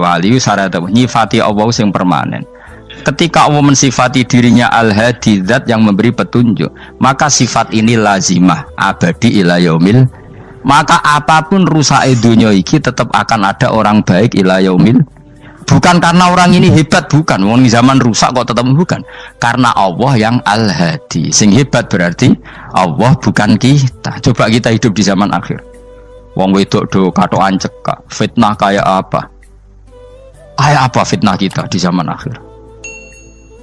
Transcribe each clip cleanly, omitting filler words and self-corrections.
Wali syarat nyifati Allah sing permanen. Ketika Allah mensifati dirinya Al-Hadi, zat yang memberi petunjuk, maka sifat ini lazimah abadi ila yaumil. Maka apapun rusak dunia iki tetap akan ada orang baik ila yaumil. Bukan karena orang ini hebat, bukan. Wong zaman rusak kok tetap bukan. Karena Allah yang Al-Hadi. Sing hebat berarti Allah bukan kita. Coba kita hidup di zaman akhir. Wong wedok do katokan cekak. Fitnah kayak apa? Kayak apa fitnah kita di zaman akhir?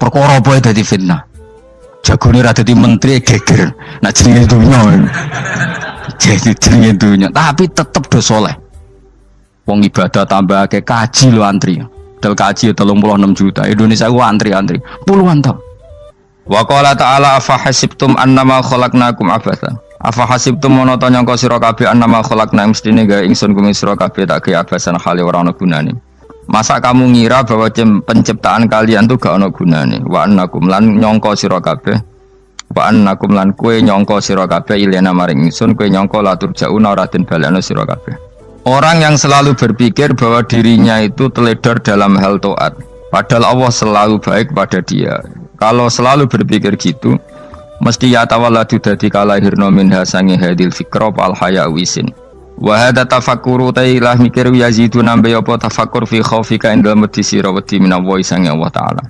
Perkara apa dadi fitnah? Jagone ra dadi menteri geger. Nah jenenge dunya. Jadi jenenge dunya, tapi tetep do saleh. Wong ibadah tambah ke kaji lo antri. Del kaji 36 juta. Indonesia gua antri-antri puluhan tahun. Wa qala ta'ala afa hasibtum annama khalaqnakum abatha. Afa hasibtum monoto nyangka sira kabeh annama khalaqna mestine gawe ingsun kuwi sira kabeh tak gawe abasan khali ora ana gunane. Masa kamu ngira bahwa penciptaan kalian tuh gak ana gunane. Wa annakum lan nyangka sira kabeh. Wa annakum lan kowe nyangka sira kabeh ilena maring ingsun kowe nyangka latur jauna ora den balekno sira kabeh. Orang yang selalu berpikir bahwa dirinya itu teledor dalam hal taat, padahal Allah selalu baik pada dia. Kalau selalu berpikir gitu, mesti ya tawalladu dadi kalahirna minha sange hadil fikra al haya wisin. Wa hadza tafakkuru tailah mikir yazidu nambe apa tafakkur fi khaufika indal mudisi rawati minallahi sange Allah taala.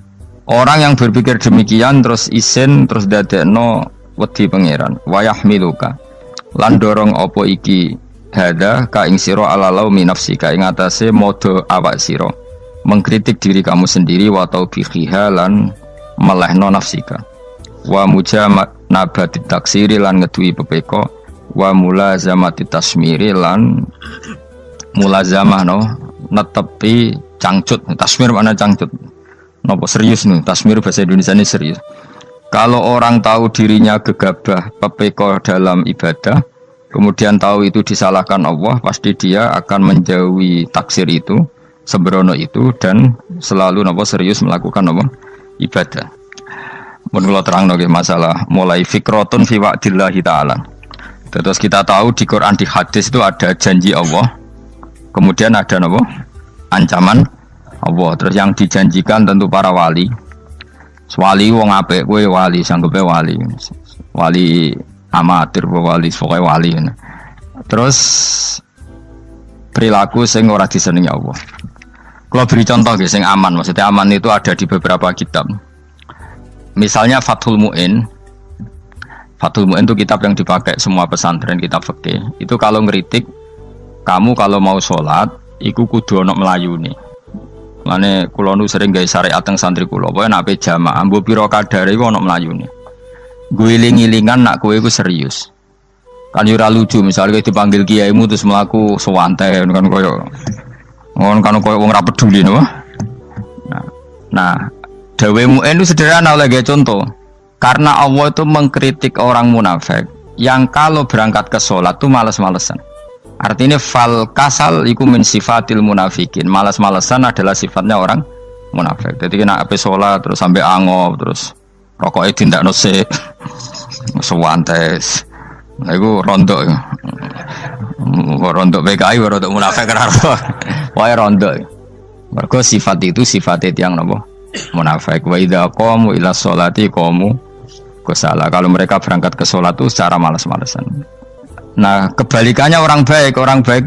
Orang yang berpikir demikian terus isin terus dadekno wedi pangeran. Wa yahmiluka lan dorong apa iki hada ka ing sira alalau minafsika ing atase modo awak sira mengkritik diri kamu sendiri wa taubihiha lan melehno nafsika wa mujamanabati taksiri lan ngeduwi pepeko wa mulazamati tasmiri lan mulazamah no netepi cangcut. Tasmir mana cangcut nopo serius nih, tasmir bahasa Indonesia ini serius. Kalau orang tahu dirinya gegabah pepeko dalam ibadah kemudian tahu itu disalahkan Allah, pasti dia akan menjauhi taksir itu, sembrono itu, dan selalu nopo serius melakukan nopo ibadah. Mun kula terangno nggih masalah mulai fikrotun fi wa'dillahi ta'ala. Terus kita tahu di Quran di hadis itu ada janji Allah, kemudian ada nopo ancaman Allah. Terus yang dijanjikan tentu para wali. Wali wong apik kowe wali, sanggepe wali. Wali amatir wali pokoknya wali. Terus perilaku sing ora disenengi Allah. Kalau beri contoh sing aman, maksudnya aman itu ada di beberapa kitab. Misalnya Fathul Mu'in. Fathul Mu'in itu kitab yang dipakai semua pesantren, kitab fikih. Itu kalau ngeritik kamu kalau mau sholat iku kudu ana melayune. Mane kula nu sering gawe syariat teng santri kula, pokoke nek jamaah mbok pira kadare iku ana melayune. Guling-gilingan nak kowe iku serius. Kan yo ora lucu misalnya dipanggil kiaimu terus mlaku sewantai kan koyo wong ora peduli no. Nah, dawuhmu itu sederhana lagi contoh. Karena Allah itu mengkritik orang munafik yang kalau berangkat ke sholat tuh malas-malesan. Artinya fal kasal iku min sifatil munafikin. Malas-malesan adalah sifatnya orang munafik. Jadi kena ape sholat terus sampai angop terus rokoknya tindak nose sewantes. Nah, itu rontok. Rontok PKI, rontok munafik kenapa? Wah rontok. Mergo sifat itu sifatnya yang nopo munafik. Wa idza qamu ila sholati qamu kusala. Kalau mereka berangkat ke sholat itu secara malas-malesan. Nah kebalikannya orang baik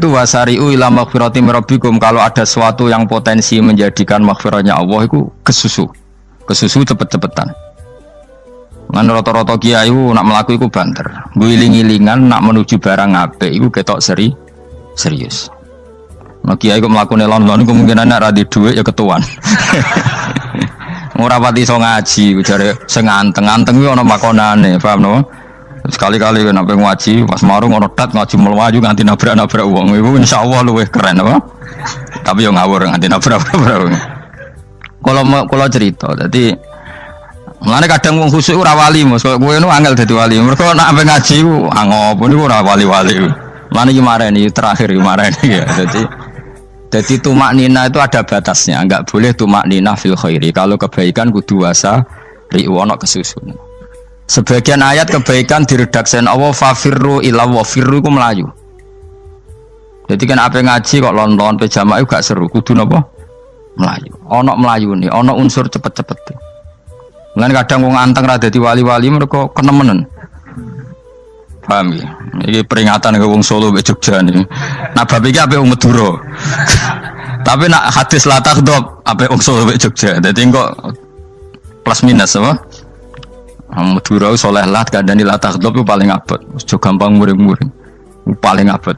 itu wasari'u ila maghfirati rabbikum. Kalau ada sesuatu yang potensi menjadikan maghfirahnya Allah itu kesusu cepet-cepetan. Ngan rata-rata kiai nak melaku iku banter. Guling-gilingan nak menuju barang apik iku ketok serius. Nah kiai kok mlakune lon-lon kemungkinan nek ra di dhuwit ya ketuan. Ora pati iso ngaji jare sing anteng-anteng kuwi ana makonane, paham no? Sekali-kali nek ngaji pas marung ana tat ngaji mlayu nganti nabrak-nabrak wong. Iku insyaallah luwih keren apa? Tapi yo ngawur nganti nabrak-nabrak. Kalau cerita, jadi mulane kadang wong khusuk ora wali, Mas. Kowe nu angel dadi wali. Mergo nek ampe ngaji ku angop niku ora wali-wali. Mulane iki mareni terakhir iki mareni ya. Jadi tumak nina itu ada batasnya, enggak boleh tumak nina fil khairi. Kalau kebaikan kudu wasa ri'wana kesusun. Sebagian ayat kebaikan diredaksen Allah fafirru ila wa firru ku melayu. Jadi kan apa ngaji kok lon-lon pe jamaah gak seru, kudu napa? Melayu. Ono melayune, ono unsur cepet-cepet. Lan kadang wong anteng ra dadi wali-wali mereka kenemenen. Paham ya? Ini peringatan ke wong Solo mbek Jogja nih. Nah bab iki ape wong Madura. Tapi nak hadis la takhdhab ape wong Solo mbek Jogja. Dadi kok plus minus apa? Madura soleh lah kandhani la takhdhab ku paling abot. Aja gampang muring-muring. Paling abot.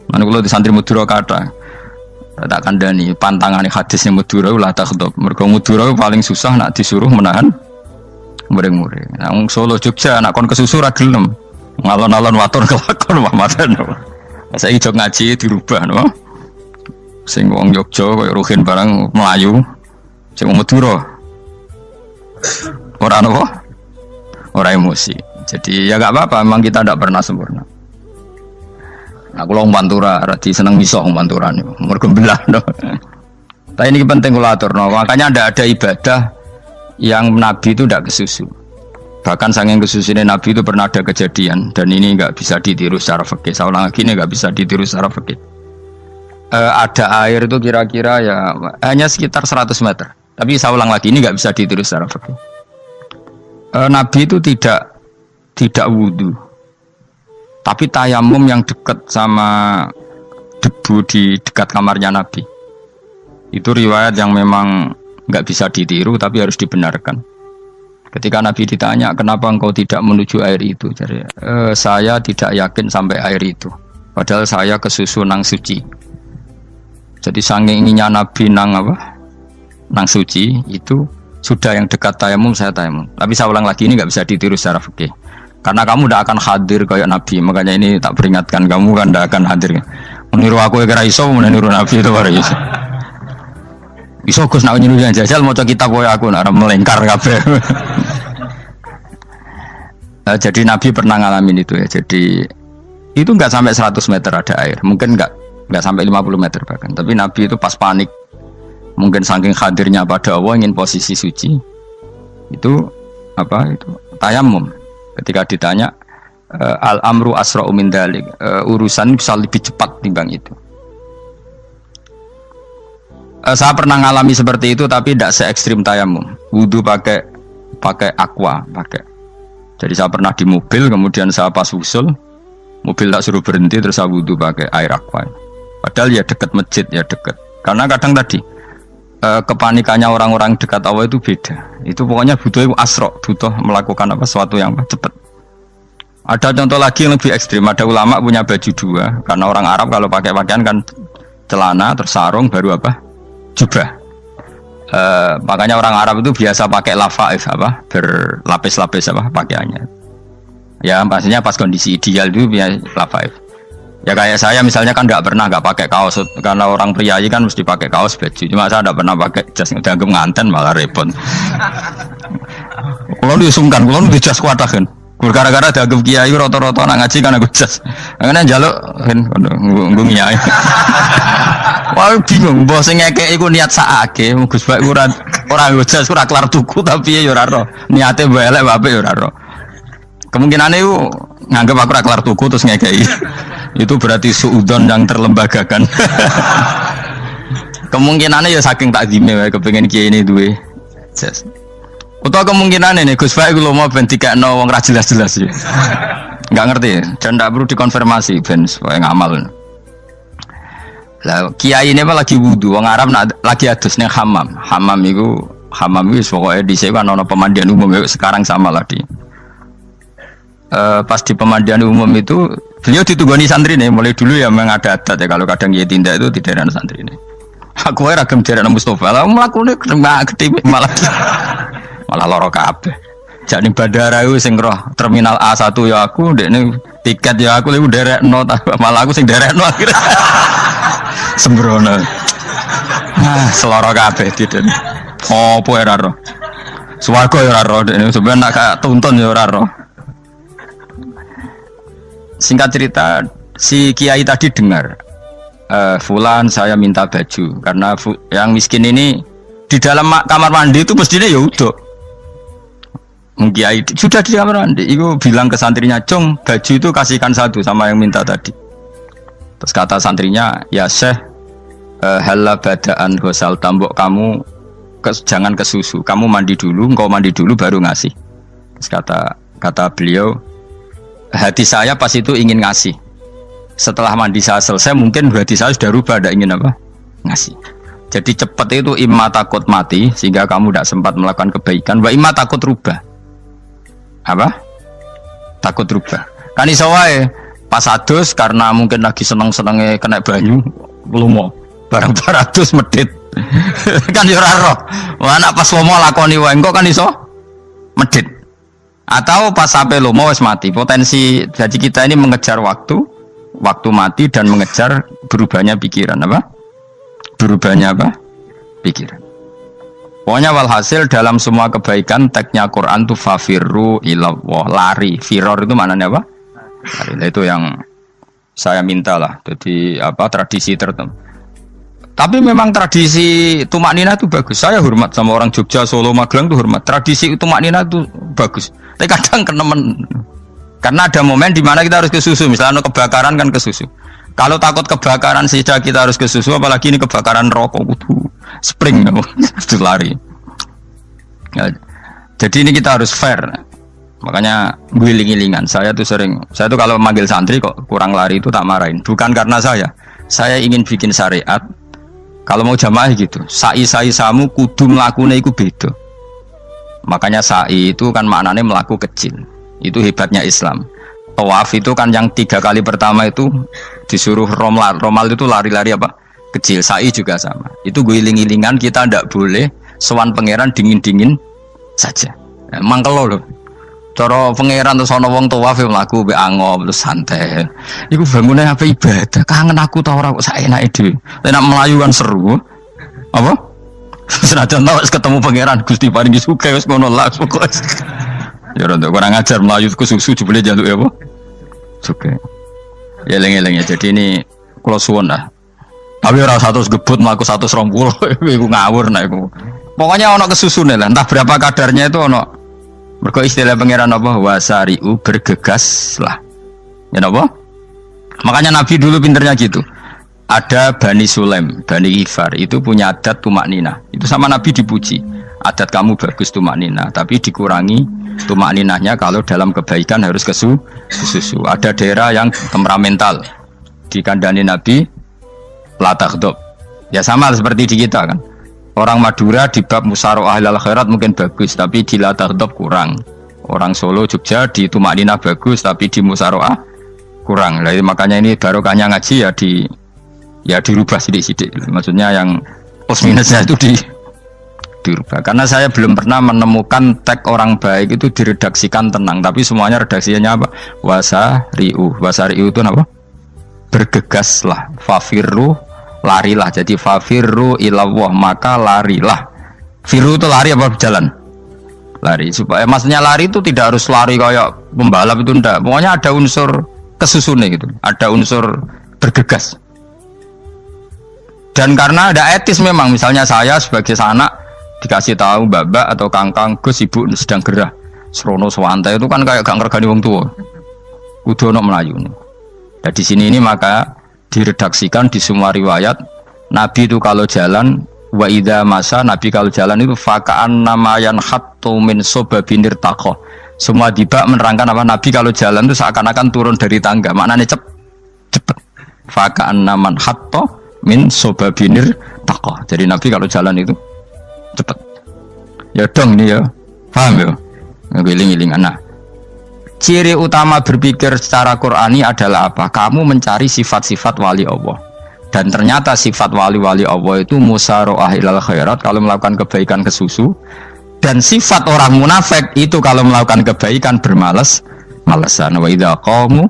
Lan kula di santri Madura kathah. Tak kandhani pantangane hadis ning Madura la takhdhab. Mergo Madura paling susah nak disuruh menahan muring-muring. Nah wong Solo Jogja nak kon kesusu ra gelem. Ngalon-alon watur kelakon Muhammadan. Saiki jog ngaji dirubah no. Sing wong Jogja koyo Ruhin barang Melayu, sing wong Madura. Ora napa? Ora emosi. Jadi ya enggak apa-apa, memang kita tidak pernah sempurna. Nah, kula wong Pantura radi seneng misah wong Pantura niku. Mergo belah no. Tapi ini penting kula aturno, makanya ndak ada ibadah yang Nabi itu tidak kesusu. Bahkan saking kesusunya Nabi itu pernah ada kejadian dan ini nggak bisa ditiru secara fikih. Saya ulang lagi ini nggak bisa ditiru secara fikih. Ada air itu kira-kira ya hanya sekitar 100 meter. Tapi saya ulang lagi ini nggak bisa ditiru secara fikih. Nabi itu tidak wudu, tapi tayamum yang dekat sama debu di dekat kamarnya Nabi. Itu riwayat yang memang nggak bisa ditiru tapi harus dibenarkan. Ketika Nabi ditanya, kenapa engkau tidak menuju air itu? Jadi, saya tidak yakin sampai air itu. Padahal saya kesusu nang suci. Jadi saking inginnya Nabi nang apa? Nang suci itu sudah yang dekat tayamum saya tayamum. Tapi saya ulang lagi ini nggak bisa ditiru secara fikih. Karena kamu tidak akan hadir kayak Nabi. Makanya ini tak peringatkan kamu kan tidak akan hadir. Meniru aku yang kira iso, meniru Nabi itu baru iso. Iso Gus nak nyuruh jajal maca kitab koyo aku nak melengkar kabeh. Jadi Nabi pernah ngalamin itu ya. Jadi itu enggak sampai 100 meter ada air. Mungkin enggak sampai 50 meter bahkan. Tapi Nabi itu pas panik. Mungkin saking hadirnya pada Allah ingin posisi suci. Itu apa itu? Tayamum. Ketika ditanya al-amru asra'u min dzalik. Urusan bisa lebih cepat timbang itu. Saya pernah ngalami seperti itu tapi tidak se ekstrim tayamum. Wudu pakai aqua, pakai. Jadi saya pernah di mobil, kemudian saya pas usul, mobil tak suruh berhenti terus saya wudu pakai air aqua. Padahal ya dekat masjid ya dekat. Karena kadang tadi kepanikannya orang-orang dekat Allah itu beda. Itu pokoknya butuh asro, butuh melakukan apa sesuatu yang cepat. Ada contoh lagi yang lebih ekstrim. Ada ulama punya baju dua, karena orang Arab kalau pakai pakaian kan celana terus sarung baru apa? Jubah. Makanya orang Arab itu biasa pakai lafaif apa berlapis-lapis apa pakaiannya. Ya pastinya pas kondisi ideal itu biasa lafaif. Ya kayak saya misalnya kan nggak pakai kaos karena orang priayi kan mesti pakai kaos baju. Cuma saya nggak pernah pakai jas dianggap nganten malah repot. Kalau disungkan, kalau di jas kuatakan. Gara-gara dianggap kiai roto-roto nak ngaji kan aku jas. Karena jaluk kan nggung kiai. Wah bingung, bos ngekek iku niat sakake, Gus Bak ora ngojas ora kelar tuku tapi ya ora ro. Niate elek apik ya ora ro. Kemungkinane iku nganggep aku ora kelar tuku terus ngekeki. Itu berarti suudzon yang terlembagakan. Kemungkinane ya saking takzime wae kepengin kiai ini duwe jas. Utawa kemungkinane nih Gus Bak iku lomo ben dikekno wong ra jelas-jelas ya. Enggak ngerti, dan ndak perlu dikonfirmasi ben supaya ngamal. Lah kiai ini lagi wudu, wong Arab lagi adus ning hammam. Hammam itu pokoknya di sini kan ono pemandian umum sekarang sama lah di. Pas di pemandian umum itu beliau ditugani santri nih, mulai dulu ya memang ada adat ya kalau kadang dia tindak itu di daerah santri nih. Aku ragam daerah Mustafa, lah melakukan gede malah loro kabeh. Jadi bandara itu sing roh terminal A1 ya aku, dekne tiket ya aku lewat derek no, malah aku sing derek no akhirnya. Sembrono. Seloro kabeh diten. Opo ora ro. Swarga ya ora ro, dene sampeyan nak tuntun ya ora ro. Singkat cerita, si kiai tadi dengar fulan saya minta baju karena yang miskin ini di dalam kamar mandi itu mestinya ya udah. Kiai sudah di kamar mandi, itu bilang ke santrinya, "Cung, baju itu kasihkan satu sama yang minta tadi." Terus kata santrinya, "Ya Syekh, Halla badaan gosal tambok kamu jangan ke susu, kamu mandi dulu, engkau mandi dulu baru ngasih. Terus kata beliau, hati saya pas itu ingin ngasih. Setelah mandi saya selesai, mungkin hati saya sudah rubah, tidak ingin apa? Ngasih. Jadi cepat itu imma takut mati sehingga kamu tidak sempat melakukan kebaikan, wa imma takut rubah. Apa? Takut rubah. Kan iso wae pas adus karena mungkin lagi seneng-senenge kena banyu, lumo. Barang 200 medit. Kan yo ora roh. Anak pas lomo lakoni wae engko kan iso medit. Atau pas sampai lomo wis mati. Potensi jadi kita ini mengejar waktu mati dan mengejar berubahnya pikiran apa? Berubahnya apa? Pikiran. Pokoknya walhasil dalam semua kebaikan teksnya Quran itu fafirru ilallah, lari. Firor itu maknanya apa? Lari. Nah, itu yang saya minta lah. Jadi apa tradisi tertentu. Tapi memang tradisi tumak nina itu bagus. Saya hormat sama orang Jogja, Solo, Magelang itu hormat. Tradisi tumak nina itu bagus. Tapi kadang kenemen. Karena ada momen di mana kita harus ke susu. Misalnya kebakaran kan ke susu. Kalau takut kebakaran sehingga kita harus ke susu, apalagi ini kebakaran rokok, spring, itu lari. Ya, jadi ini kita harus fair. Makanya guling-gilingan. Saya tuh kalau manggil santri kok kurang lari itu tak marahin. Bukan karena saya ingin bikin syariat. Kalau mau jamaah gitu, sa'i samu kudu mlakune iku beda. Makanya sa'i itu kan maknanya melaku kecil. Itu hebatnya Islam. Tawaf itu kan yang 3 kali pertama itu disuruh romal itu lari-lari apa? Kecil. Sa'i juga sama. Itu guling-gilingan, kita ndak boleh sowan pangeran dingin-dingin saja. Emang kalau loh. Cara pangeran terus ana wong tawaf mlaku mbek angop terus santai. Iku bangune apa ibadah. Kangen aku ta ora kok saenake dhewe. Nek melayu kan seru. Apa? Senajan wis ketemu pangeran Gusti paringi sugih wis ngono lah pokoke. Ya ora kurang ajar melayu ku susu jebule njaluk ya apa? Sugih. Ya eling-eling ya. Jadi ini kula suwun lah. Tapi ora 100 gebut mlaku 120 iku ngawur nek iku. Pokoknya ana kesusune lah. Entah berapa kadarnya itu ana. Mergo istilah pangeran apa wasari'u bergegas lah. Ya apa? Makanya Nabi dulu pinternya gitu. Ada Bani Sulaim, Bani Ghifar itu punya adat tumak nina. Itu sama Nabi dipuji. Adat kamu bagus tumak nina, tapi dikurangi tumak ninahnya kalau dalam kebaikan harus ke susu. Ada daerah yang temperamental. Dikandani Nabi la taghdab. Ya sama seperti di kita kan. Orang Madura di bab musyawarah ahlal khairat mungkin bagus, tapi di la taghdab kurang. Orang Solo, Jogja di tumak nina bagus, tapi di musyawarah kurang. Jadi makanya ini barokahnya ngaji ya dirubah sidik-sidik. Maksudnya yang plus minusnya itu dirubah. Karena saya belum pernah menemukan tag orang baik itu diredaksikan tenang, tapi semuanya redaksinya apa? Wasari'u. Wasari'u itu apa? Bergegaslah. Fafirru, larilah. Jadi fafirru ilallah, maka larilah. Firu itu lari apa berjalan? Lari. Supaya maksudnya lari itu tidak harus lari kayak pembalap itu enggak. Pokoknya ada unsur kesusunnya gitu. Ada unsur bergegas. Dan karena ada etis memang, misalnya saya sebagai anak dikasih tahu babak atau kangkang Gus ibu sedang gerah. Serono swantai itu kan kayak gak ngergani wong tua. Kudu ono Melayu. Nah di sini ini maka diredaksikan di semua riwayat Nabi itu kalau jalan wa idza masa, Nabi kalau jalan itu fakaan namayan hattu min sobabinir taqo. Semua dibak menerangkan apa Nabi kalau jalan itu seakan-akan turun dari tangga. Maknanya cepet. Fakaan naman hatto min sobabinir taqo. Jadi Nabi kalau jalan itu cepet. Ya dong ini ya. Paham ya? Ngiling-ngilingan. Nah, ciri utama berpikir secara Qur'ani adalah apa? Kamu mencari sifat-sifat wali Allah. Dan ternyata sifat wali-wali Allah itu musyaroah ilal khairat, kalau melakukan kebaikan ke susu. Dan sifat orang munafik itu kalau melakukan kebaikan bermalas-malasan. Wa idza qamu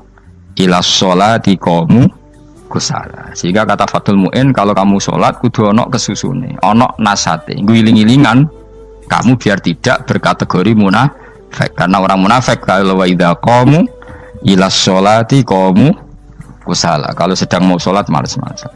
ilas sholati qamu kusala. Sehingga kata Fathul Mu'in, kalau kamu sholat kudu ono kesusune, ono nasate, guling-gilingan kamu biar tidak berkategori munafik. Karena orang munafik kalau wa idza qamu ilas sholati qamu kusala, kalau sedang mau sholat malas-malasan.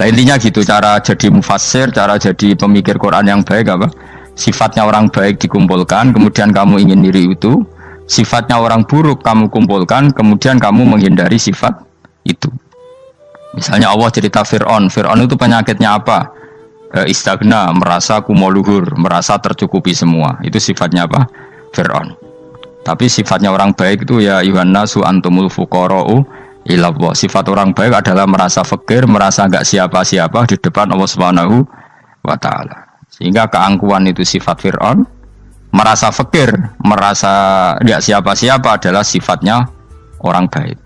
Nah intinya gitu, cara jadi mufassir, cara jadi pemikir Quran yang baik apa? Sifatnya orang baik dikumpulkan, kemudian kamu ingin diri itu. Sifatnya orang buruk kamu kumpulkan, kemudian kamu menghindari sifat itu. Misalnya Allah cerita Fir'aun. Fir'aun itu penyakitnya apa? Istagna, merasa kumoluhur, merasa tercukupi semua. Itu sifatnya apa? Fir'aun. Tapi sifatnya orang baik itu ya Yuhannasu antumul fuqara'u ilallah. Sifat orang baik adalah merasa fakir, merasa enggak siapa-siapa di depan Allah Subhanahu wa taala. Sehingga keangkuhan itu sifat Fir'aun, merasa fakir, merasa enggak siapa-siapa adalah sifatnya orang baik.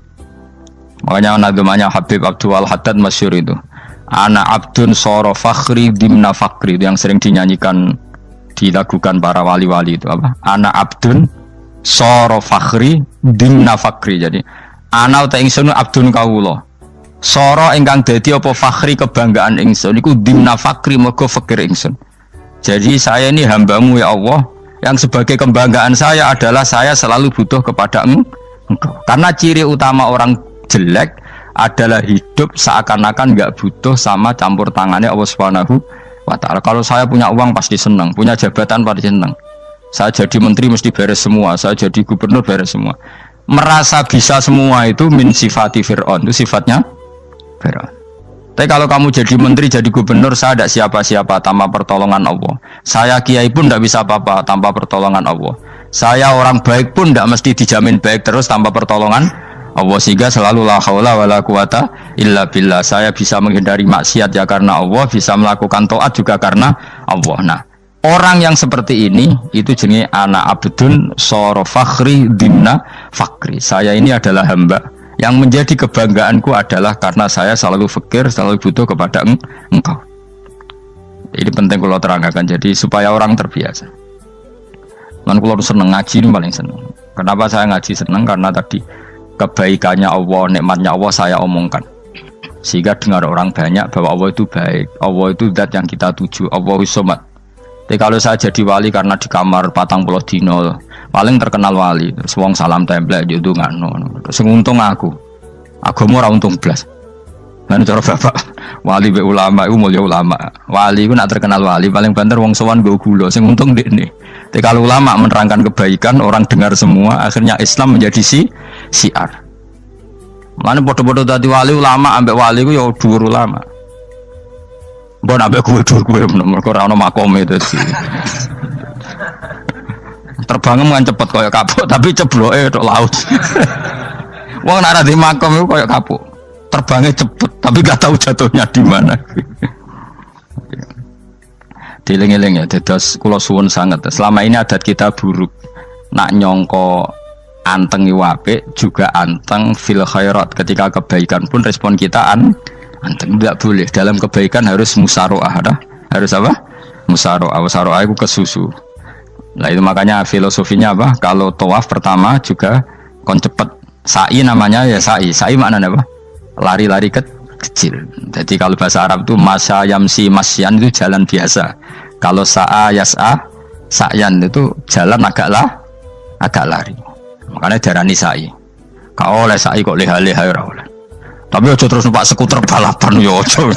Makanya nadumanya Habib Abdul Haddad masyhur itu. Ana abdun soro fakhri dimna fakri, itu yang sering dinyanyikan dilakukan para wali-wali itu apa? Ana abdun soro fakhri dimna fakri. Jadi ana uta ingsun abdun kawula. Soro ingkang dadi apa fakhri kebanggaan ingsun iku dimna fakri mergo fakir ingsun. Jadi saya ini hambamu ya Allah, yang sebagai kebanggaan saya adalah saya selalu butuh kepada Engkau. Karena ciri utama orang jelek adalah hidup seakan-akan nggak butuh sama campur tangannya Allah Subhanahu wa taala. Kalau saya punya uang pasti senang, punya jabatan pasti senang. Saya jadi menteri mesti beres semua, saya jadi gubernur beres semua. Merasa bisa semua itu min sifati Fir'aun, itu sifatnya Fir'aun. Tapi kalau kamu jadi menteri, jadi gubernur, saya tidak siapa-siapa tanpa pertolongan Allah. Saya kiai pun tidak bisa apa-apa tanpa pertolongan Allah. Saya orang baik pun tidak mesti dijamin baik terus tanpa pertolongan Allah, sehingga selalu la haula wala quwata illa billah. Saya bisa menghindari maksiat ya karena Allah, bisa melakukan taat juga karena Allah. Nah, orang yang seperti ini itu jenis ana abdun soro fakhri dimna fakri. Saya ini adalah hamba yang menjadi kebanggaanku adalah karena saya selalu fakir, selalu butuh kepada Engkau. Ini penting kalau terangkan, jadi supaya orang terbiasa. Man kalau seneng ngaji ini paling seneng. Kenapa saya ngaji seneng? Karena tadi kebaikannya Allah, nikmatnya Allah saya omongkan, sehingga dengar orang banyak bahwa Allah itu baik, Allah itu zat yang kita tuju, Allahu Somad. Tapi kalau saya jadi wali karena di kamar 40 dino paling terkenal wali, terus wong salam template yo ndongakno, terus untung aku ora untung blas. Lan cara bapak wali be ulama iku mulya ulama, wali iku nak terkenal wali paling banter wong sowan nggo gula, sing untung ndekne. Tapi kalau ulama menerangkan kebaikan, orang dengar semua, akhirnya Islam menjadi siar. Mana bodoh-bodoh tadi wali ulama, ambek wali ku ya dhuwur ulama. Mbon ambek kuwe dhuwur kuwe mergo ora ono makome itu sih. Terbangem kan cepet koyo kapuk, tapi cebloke tok laut. Wong nek ora di makom iku koyo kapuk. Terbangnya cepet, tapi gak tahu jatuhnya di mana. Dieling-eling ya, dados kula suwun sangat. Selama ini adat kita buruk. Nak nyongko anteng apik juga anteng fil khairat. Ketika kebaikan pun respon kita anteng, tidak boleh. Dalam kebaikan harus musaroah, harus apa? Musaroah. Musaroah itu kesusu. Nah itu makanya filosofinya apa? Kalau tawaf pertama juga kon cepet. Sa'i namanya ya sa'i. Sa'i maknanya apa? Lari-lari kecil. Jadi kalau bahasa Arab itu masya yamsi masyan itu jalan biasa. Kalau sa'a yas'a sa'yan itu jalan agak lari. Makanya darani sa'i. Kau oleh sa'i kok leha-leha ora oleh. Tapi aja terus numpak skuter balapan yo aja.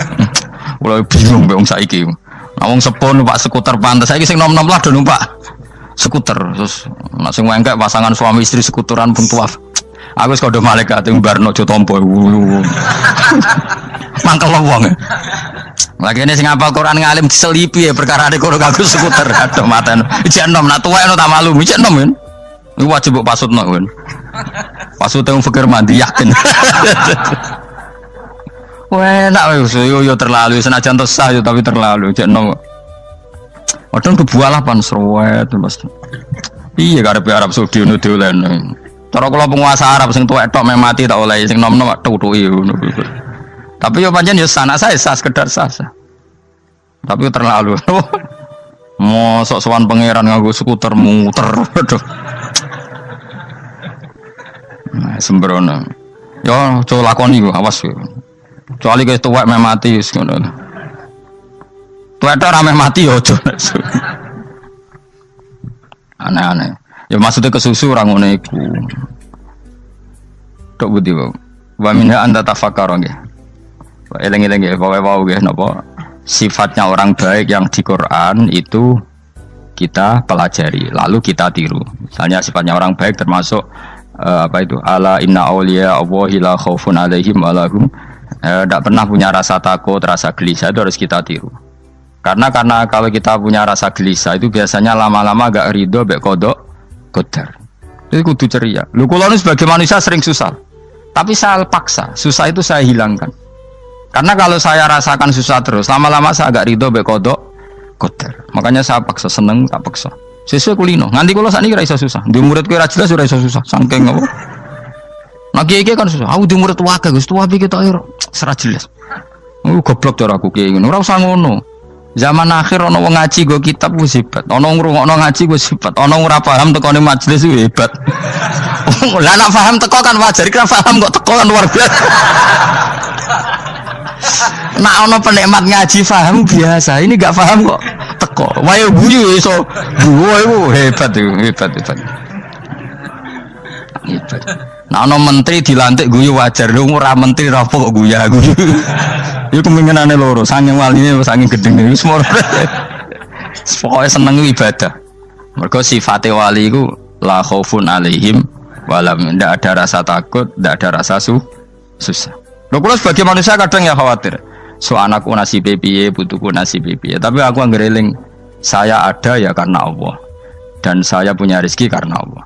Mulai bingung mbek wong saiki. Wong sepuh numpak skuter pantes. Saiki sing nom-nom lah do numpak skuter. Terus nek sing wengkek pasangan suami istri skuteran pun tuaf. Aku wis kodho malaikat ing barno aja tampa. Mangkel wong. Lagi ini sing hafal Quran ngalim diselipi ya perkara ade kono kanggo skuter. Aduh maten. Ijek enom nak tuwek tak malu. Ijek enom kan. Iku wajib mbok pasutno kan. Pasute wong fikir mandi yakin. Wah, enak yo terlalu senajan tosah yo tapi terlalu ijek enom. Padahal kebualah pan sruwet Mas. Iya karepe Arab Saudi ngono dolen. Cara kula penguasa Arab sing tuwek tok mati tak oleh sing nom-nom tutuki ngono. Tapi yo pancen yo sanak saya sekedar sasa. Tapi yo terlalu. Mosok sowan pangeran nganggo skuter muter. Aduh. Nah, sembrono. Yo coba lakoni yo awas yo. Kecuali wis tuwek mati wis ngono. Tuwek tok rame mati yo aja. Aneh-aneh. Ya maksudnya kesusu orang ngono iku. Tok budi wae. Wa minha anta tafakkar nggih. Eleng-eleng nggih, wae-wae nggih napa? Sifatnya orang baik yang di Quran itu kita pelajari, lalu kita tiru. Misalnya sifatnya orang baik termasuk apa itu? Ala inna auliya Allahi la khaufun alaihim wa lahum Tidak pernah punya rasa takut, rasa gelisah itu harus kita tiru. Karena kalau kita punya rasa gelisah itu biasanya lama-lama agak ridho, bek kodok, kodar. Itu kudu ceria. Lu kalau sebagai manusia sering susah, tapi saya paksa, susah itu saya hilangkan. Karena kalau saya rasakan susah terus, lama-lama saya agak ridho, bek kodok, kodar. Makanya saya paksa, seneng tak paksa. Sesuai kulino. Nganti kalau saat ini kira iso susah. Di murid kira jelas sudah iso susah. Sangking apa? Nah kiai kan susah. Aku di murid tua Gus tua pikir tak air serah jelas. Goblok cara aku kiai ngono. Ora usah ngono. Zaman akhir ono wong ngaji go kitab wis hebat. Ono ngrungokno ngaji wis hebat. Ono ora paham tekone majelis wis hebat. Lah nek paham teko kan wajar, kira paham kok teko kan luar biasa. Nak ono penikmat ngaji paham biasa. Ini enggak paham kok teko. Wae guyu iso. Guyu hebat itu, hebat. Hebat. Nah ono menteri dilantik guyu wajar. Lu ora menteri ra kok guyu. Iku kemungkinane loro, saking waline saking gedene wis moro. Pokoke seneng ibadah. Mergo sifate wali iku la khaufun alaihim walam, ndak ada rasa takut, ndak ada rasa susah. Lho kula sebagai manusia kadang ya khawatir. So anakku nasibe piye, putuku nasibe piye. Tapi aku anggereling saya ada ya karena Allah. Dan saya punya rezeki karena Allah.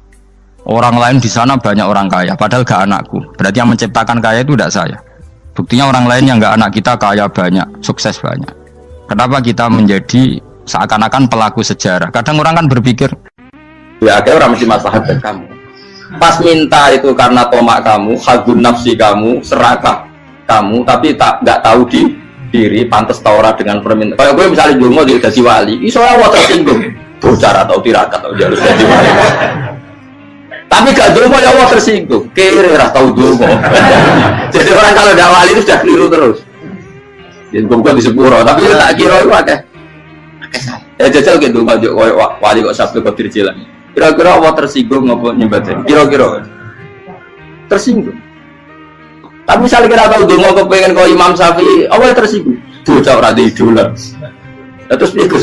Orang lain di sana banyak orang kaya, padahal gak anakku. Berarti yang menciptakan kaya itu tidak saya. Buktinya orang lain yang nggak anak kita kaya banyak, sukses banyak. Kenapa kita menjadi seakan-akan pelaku sejarah? Kadang orang kan berpikir, ya akhirnya orang mesti maslahat ke kamu. Pas minta itu karena tomak kamu, hadun nafsi kamu, serakah kamu, tapi nggak tahu diri, pantas taura dengan permintaan. Kalau gue misalnya dulu dia jadi wali, iso awal tersinggung, bocor atau tirakat atau jalur jadi wali. Tapi gak dulu ya Allah tersinggung, kira tahu dulu. Jadi orang kalau tidak wali itu sudah keliru terus. Jadi bukan di sepuro, tapi tak kira itu ada. Jajal gitu maju wali kok sabtu kok dirjilan. Kira-kira Allah tersinggung ngapa nyembah? Kira-kira tersinggung. Tapi misalnya kita tahu dulu kok pengen kau Imam Syafi'i, Allah tersinggung. Bocah ora di idola. Terus ikut.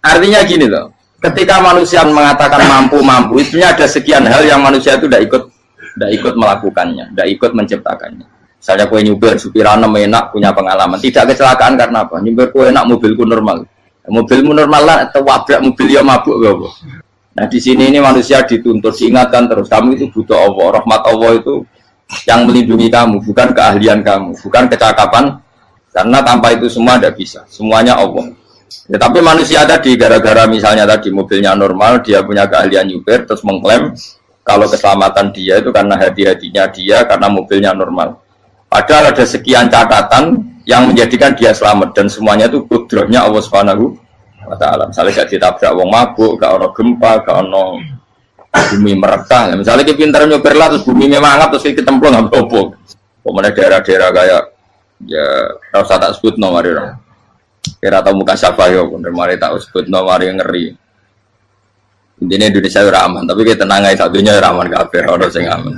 Artinya gini loh, ketika manusia mengatakan mampu, itu ada sekian hal yang manusia itu tidak ikut melakukannya, tidak ikut menciptakannya. Misalnya kue nyupir, supirana enak, punya pengalaman, tidak kecelakaan karena apa? Nyupir kue enak, mobilku normal, mobilmu normal lah, atau wabrak mobil ya mabuk gak apa? Nah di sini ini manusia dituntut, diingatkan terus, kamu itu butuh Allah, rahmat Allah itu yang melindungi kamu, bukan keahlian kamu, bukan kecakapan, karena tanpa itu semua tidak bisa, semuanya Allah. Ya, tapi manusia tadi gara-gara misalnya tadi mobilnya normal, dia punya keahlian nyupir, terus mengklaim kalau keselamatan dia itu karena hati-hatinya dia, karena mobilnya normal. Padahal ada sekian catatan yang menjadikan dia selamat dan semuanya itu kudrahnya Allah Subhanahu wa Ta'ala. Misalnya gak ditabrak wong mabuk, gak ono gempa, gak ono bumi merekah. Misalnya kita pintar nyupir lah terus bumi mangap terus kita templung nggak apa-apa. Pemenang daerah-daerah kayak ya rasa tak sebut nomor itu. Kira tahu muka siapa yo, bener mari tak sebut nomor yang ngeri. Intinya Indonesia ora aman, tapi kita tenang aja satunya ora aman kabeh, ora sing aman.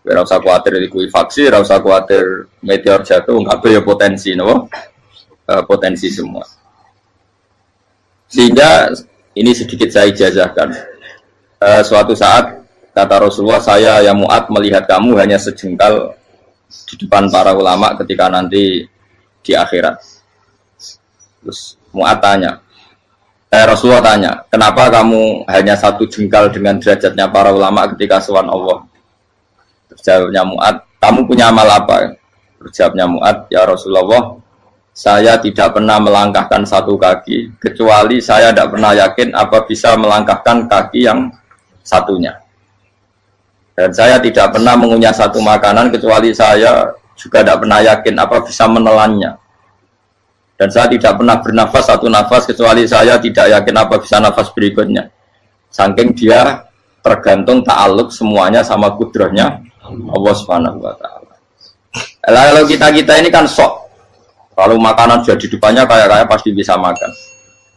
Ora usah kuwatir likuifaksi, ora usah kuwatir meteor jatuh, kabeh ya potensi nopo? Potensi semua. Sehingga ini sedikit saya ijazahkan. Suatu saat kata Rasulullah, saya yang Mu'ad melihat kamu hanya sejengkal di depan para ulama ketika nanti di akhirat. Terus Mu'ad tanya, Rasulullah tanya, kenapa kamu hanya satu jengkal dengan derajatnya para ulama ketika sowan Allah? Terus jawabnya Mu'ad, kamu punya amal apa? Terus jawabnya Mu'ad, ya Rasulullah, saya tidak pernah melangkahkan satu kaki, kecuali saya tidak pernah yakin apa bisa melangkahkan kaki yang satunya. Dan saya tidak pernah mengunyah satu makanan, kecuali saya juga tidak pernah yakin apa bisa menelannya. Dan saya tidak pernah bernafas satu nafas kecuali saya tidak yakin apa bisa nafas berikutnya. Saking dia tergantung ta'aluk semuanya sama kudrahnya Allah Subhanahu wa Ta'ala. Kalau kita ini kan sok. Kalau makanan sudah di depannya kayak pasti bisa makan.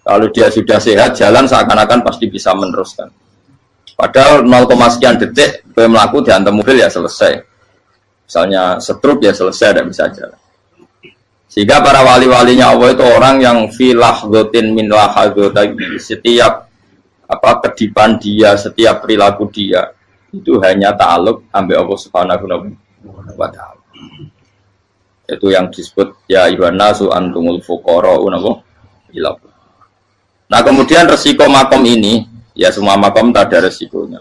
Kalau dia sudah sehat jalan seakan-akan pasti bisa meneruskan. Padahal 0, sekian detik gue melaku dihantam mobil ya selesai. Misalnya stroke ya selesai, tidak bisa jalan. Sehingga para wali-walinya Allah itu orang yang fi lahzatin min lahadzati, setiap kedipan dia, setiap perilaku dia itu hanya ta'alluq ambil Allah Subhanahu wa ta'ala. Itu yang disebut ya ayyuhan nasu antumul fuqara'u ila. Nah, kemudian resiko makom ini, ya semua makom tak ada resikonya.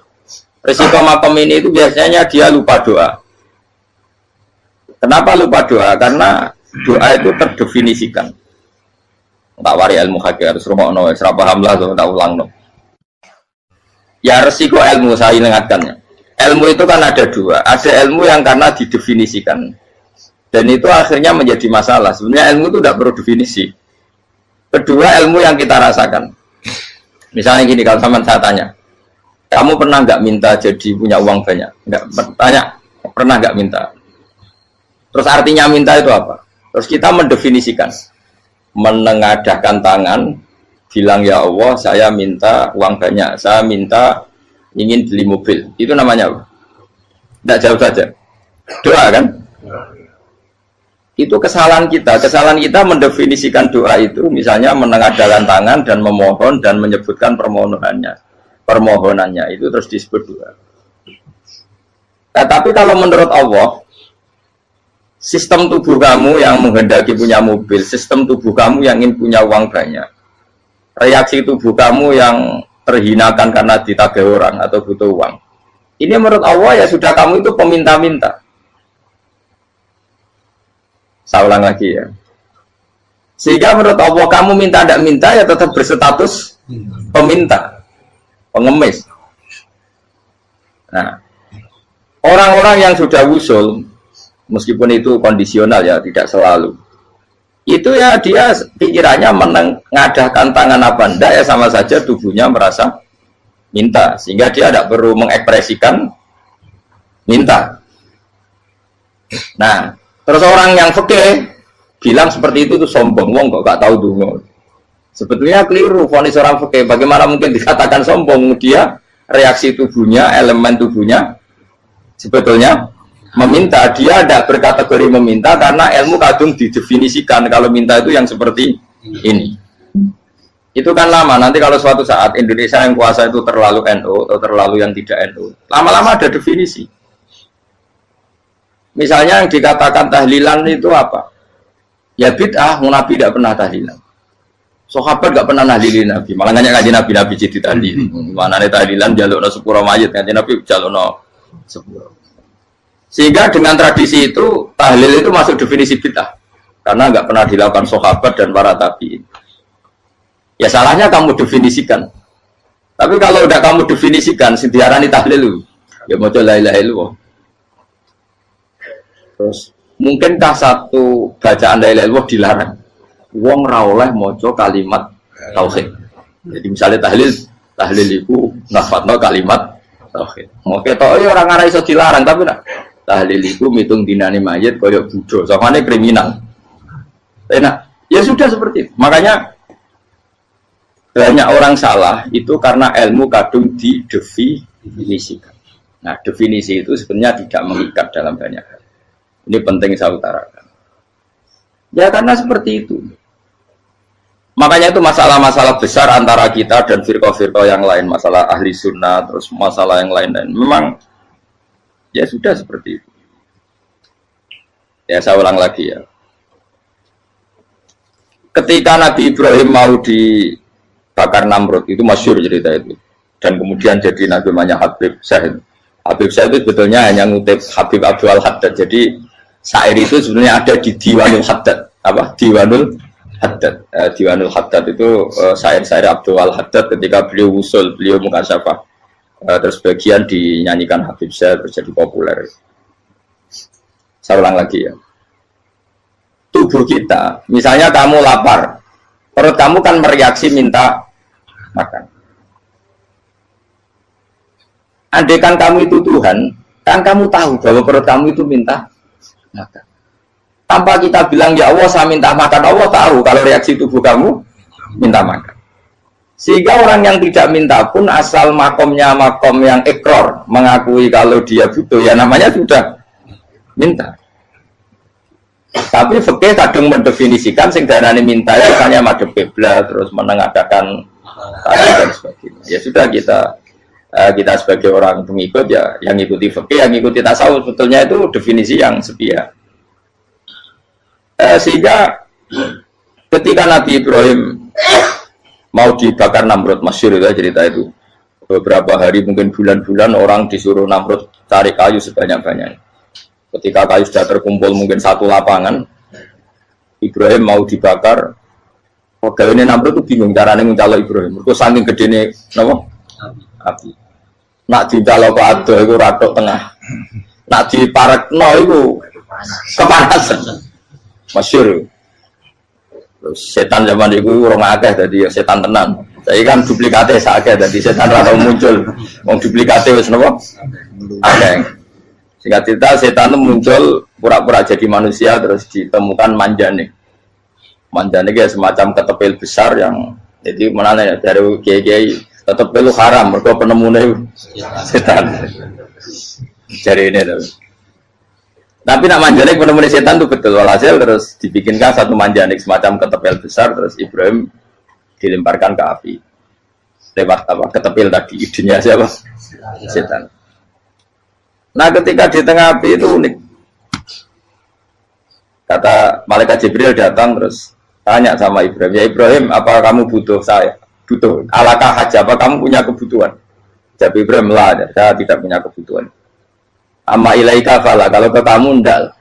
Resiko makom ini itu biasanya dia lupa doa. Kenapa lupa doa? Karena doa itu terdefinisikan. Tak wari ilmu hakikat harus rumakno, ora paham lah tak ulangno. Ya resiko ilmu saya ingatkannya. Ilmu itu kan ada dua. Ada ilmu yang karena didefinisikan. Dan itu akhirnya menjadi masalah. Sebenarnya ilmu itu tidak perlu definisi. Kedua, ilmu yang kita rasakan. Misalnya gini, kalau sama saya tanya, kamu pernah nggak minta jadi punya uang banyak? Nggak tanya, pernah nggak minta? Terus artinya minta itu apa? Terus kita mendefinisikan, menengadahkan tangan, bilang ya Allah, saya minta uang banyak, saya minta ingin beli mobil. Itu namanya apa? Tidak jauh saja. Doa kan? Itu kesalahan kita. Kesalahan kita mendefinisikan doa itu, misalnya menengadahkan tangan dan memohon dan menyebutkan permohonannya itu terus disebut doa. Nah, tapi kalau menurut Allah, sistem tubuh kamu yang menghendaki punya mobil, sistem tubuh kamu yang ingin punya uang banyak, reaksi tubuh kamu yang terhinakan karena ditagih orang atau butuh uang, ini menurut Allah ya sudah kamu itu peminta-minta. Saya ulang lagi ya. Sehingga menurut Allah kamu minta tidak minta ya tetap berstatus peminta, pengemis. Nah, orang-orang yang sudah wusul, meskipun itu kondisional ya, tidak selalu. Itu ya dia pikirannya menengadahkan tangan apa enggak ya sama saja tubuhnya merasa minta. Sehingga dia tidak perlu mengekspresikan minta. Nah, terus orang yang fikih bilang seperti itu tuh sombong, wong kok gak tahu dungo. Sebetulnya keliru vonis orang fikih. Bagaimana mungkin dikatakan sombong? Dia reaksi tubuhnya, elemen tubuhnya sebetulnya meminta. Dia tidak berkategori meminta karena ilmu kadung didefinisikan kalau minta itu yang seperti ini. Itu kan lama. Nanti kalau suatu saat Indonesia yang kuasa itu terlalu NU atau terlalu yang tidak NU, lama-lama ada definisi. Misalnya yang dikatakan tahlilan itu apa? Ya bid'ah, Nabi tidak pernah tahlilan. Sahabat tidak pernah nahlilin Nabi. Malah nanya kaji Nabi jadi tahlil. Mana nih tahlilan jalukno sepuro mayit, kaji Nabi jalukno sepuro. Sehingga dengan tradisi itu tahlil itu masuk definisi bid'ah. Karena nggak pernah dilakukan sahabat dan para tabi'in. Ya salahnya kamu definisikan. Tapi kalau udah kamu definisikan, diarani tahlil, ya mau la ilaha illallah. Terus mungkinkah satu bacaan la ilaha illallah dilarang? Wong ra oleh maca kalimat tauhid. Jadi misalnya tahlil itu nafatno kalimat tauhid. Mau ketok ya orang arah iso dilarang, tapi nak tahlil itu mitung dinane mayit kaya budo, samane kriminal. Enak. Ya sudah seperti itu. Makanya banyak orang salah itu karena ilmu kadung didefinisikan. Nah, definisi itu sebenarnya tidak mengikat dalam banyak hal. Ini penting saya utarakan. Ya karena seperti itu. Makanya itu masalah-masalah besar antara kita dan firqah-firqah yang lain, masalah ahli sunnah, terus masalah yang lain-lain. Memang ya sudah seperti itu. Ya saya ulang lagi ya. Ketika Nabi Ibrahim mau dibakar Namrud, itu masyhur cerita itu. Dan kemudian jadi namanya Habib Syahid. Habib Syahid itu sebetulnya hanya ngutip Habib Abdul Haddad. Jadi syair itu sebenarnya ada di Diwanul Haddad. Apa? Diwanul Haddad. Diwanul Haddad itu syair-syair Abdul Haddad ketika beliau usul, beliau mukasyafah. Terus bagian dinyanyikan Habib Syahid terjadi populer. Saya ulang lagi ya. Tubuh kita, misalnya kamu lapar, perut kamu kan mereaksi minta makan. Andaikan kamu itu Tuhan, kan kamu tahu bahwa perut kamu itu minta makan. Tanpa kita bilang ya Allah saya minta makan, Allah tahu kalau reaksi tubuh kamu minta makan. Sehingga orang yang tidak minta pun asal makomnya makom yang ikrar, mengakui kalau dia butuh, ya namanya sudah minta. Tapi fikih kadang mendefinisikan sing darane minta itu hanya madhep kiblat terus menengadakan dan sebagainya. Ya sudah kita sebagai orang pengikut ya yang ikuti fikih, yang ikuti tasawuf sebetulnya itu definisi yang sepihak. Sehingga ketika Nabi Ibrahim mau dibakar Namrud, masyhur itu cerita itu. Beberapa hari mungkin bulan-bulan orang disuruh Namrud cari kayu sebanyak-banyaknya. Ketika kayu sudah terkumpul mungkin satu lapangan, Ibrahim mau dibakar. Pegawai Namrud itu bingung caranya mencalok Ibrahim. Mereka saking gedene napa? Api. Nak dicalok ke ado itu ratok tengah. Nak diparekno itu kepanasan. Masyhur. Setan zaman itu orang akeh tadi ya setan tenan. Saya kan duplikatnya sakit tadi setan rata muncul. Wong duplikatnya wis napa? Akeh. Singkat cerita setan itu muncul pura-pura jadi manusia terus ditemukan manjane. Manjane kayak semacam ketepil besar yang jadi mana ya dari kiai-kiai ketepil haram mergo penemune setan. Jari ini tuh. Tapi nak manjanik penemuan setan itu betul walhasil terus dibikinkan satu manjanik semacam ketepil besar terus Ibrahim dilemparkan ke api lewat apa ketepil tadi idenya siapa setan. Nah ketika di tengah api itu unik, kata malaikat Jibril datang terus tanya sama Ibrahim, ya Ibrahim apa kamu butuh saya? Butuh alakah haja apa kamu punya kebutuhan? Jawab Ibrahim lah saya tidak punya kebutuhan. Amma ilaika fala, kalau ke kamu ndak,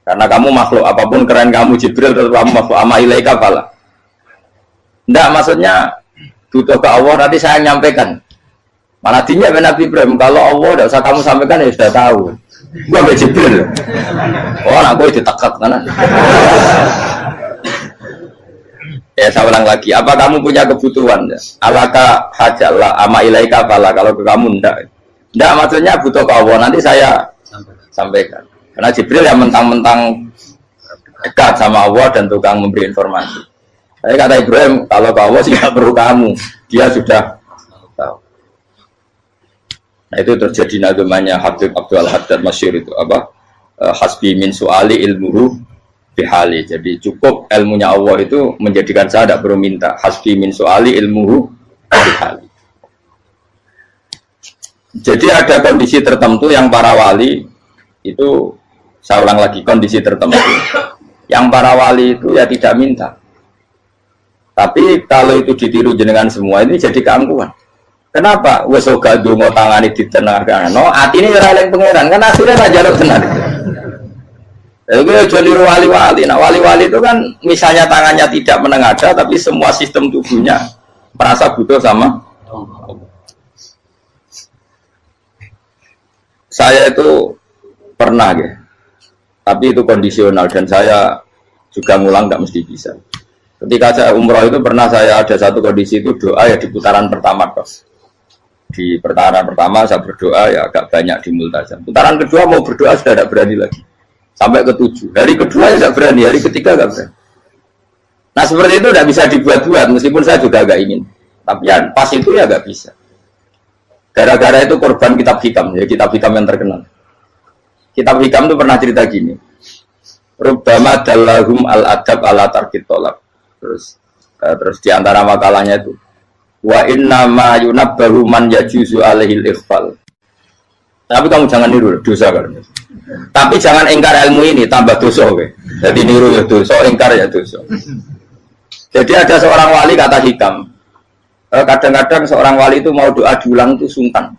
karena kamu makhluk apapun keren kamu Jibril tetap kamu makhluk. Amma ilaika fala, ndak maksudnya butuh ke Allah nanti saya nyampaikan. Malah dinya Nabi Ibrahim kalau Allah ndak usah kamu sampaikan ya sudah tahu. Gua be Jibril. Oh aku ditekak kan. Ya saya ulang lagi, apa kamu punya kebutuhan? Alaka hajalah amma ilaika fala, kalau ke kamu ndak. Nggak maksudnya butuh ke Allah nanti saya sampaikan. Karena Jibril yang mentang-mentang dekat sama Allah dan tukang memberi informasi. Saya kata Ibrahim kalau ke Allah sih nggak perlu kamu, dia sudah tahu. Nah itu terjadi nagamanya Habib Abdul Haddad masyhur itu apa? Hasbi min su'ali ilmuhu bihali. Jadi cukup ilmunya Allah itu menjadikan saya tidak perlu minta. Hasbi min su'ali ilmuhu bihali. Jadi ada kondisi tertentu yang para wali itu, saya ulang lagi kondisi tertentu yang para wali itu ya tidak minta. Tapi kalau itu ditiru jenengan semua ini jadi keangkuhan. Kenapa? Wes ora ndonga tangane ditenangkan. No, atine ora eling pangeran kan akhirnya ra jaluk tenan. Itu aja niru wali-wali. Nah, wali-wali itu kan misalnya tangannya tidak menengadah tapi semua sistem tubuhnya merasa butuh sama saya itu pernah ya, tapi itu kondisional dan saya juga ngulang nggak mesti bisa. Ketika saya umroh itu pernah saya ada satu kondisi itu doa ya di putaran pertama kos. Di putaran pertama saya berdoa ya agak banyak di multazam. Putaran kedua mau berdoa sudah tidak berani lagi. Sampai ke-7. Hari kedua ya tidak berani, hari ketiga nggak berani. Nah seperti itu tidak bisa dibuat-buat meskipun saya juga agak ingin. Tapi ya pas itu ya nggak bisa. Gara-gara itu korban kitab hikam, ya kitab hikam yang terkenal. Kitab hikam itu pernah cerita gini. Rubbama dallahum al-adab ala tarkit tolak. Terus di antara makalahnya itu wa inna ma yunabbahu man yajuzu alaihil ikhfal. Tapi kamu jangan niru dosa kan. Tapi jangan ingkar ilmu ini tambah dosa kowe. Jadi niru ya dosa, ingkar ya dosa. Jadi ada seorang wali kata hikam. Kadang-kadang seorang wali itu mau doa diulang itu sungkan.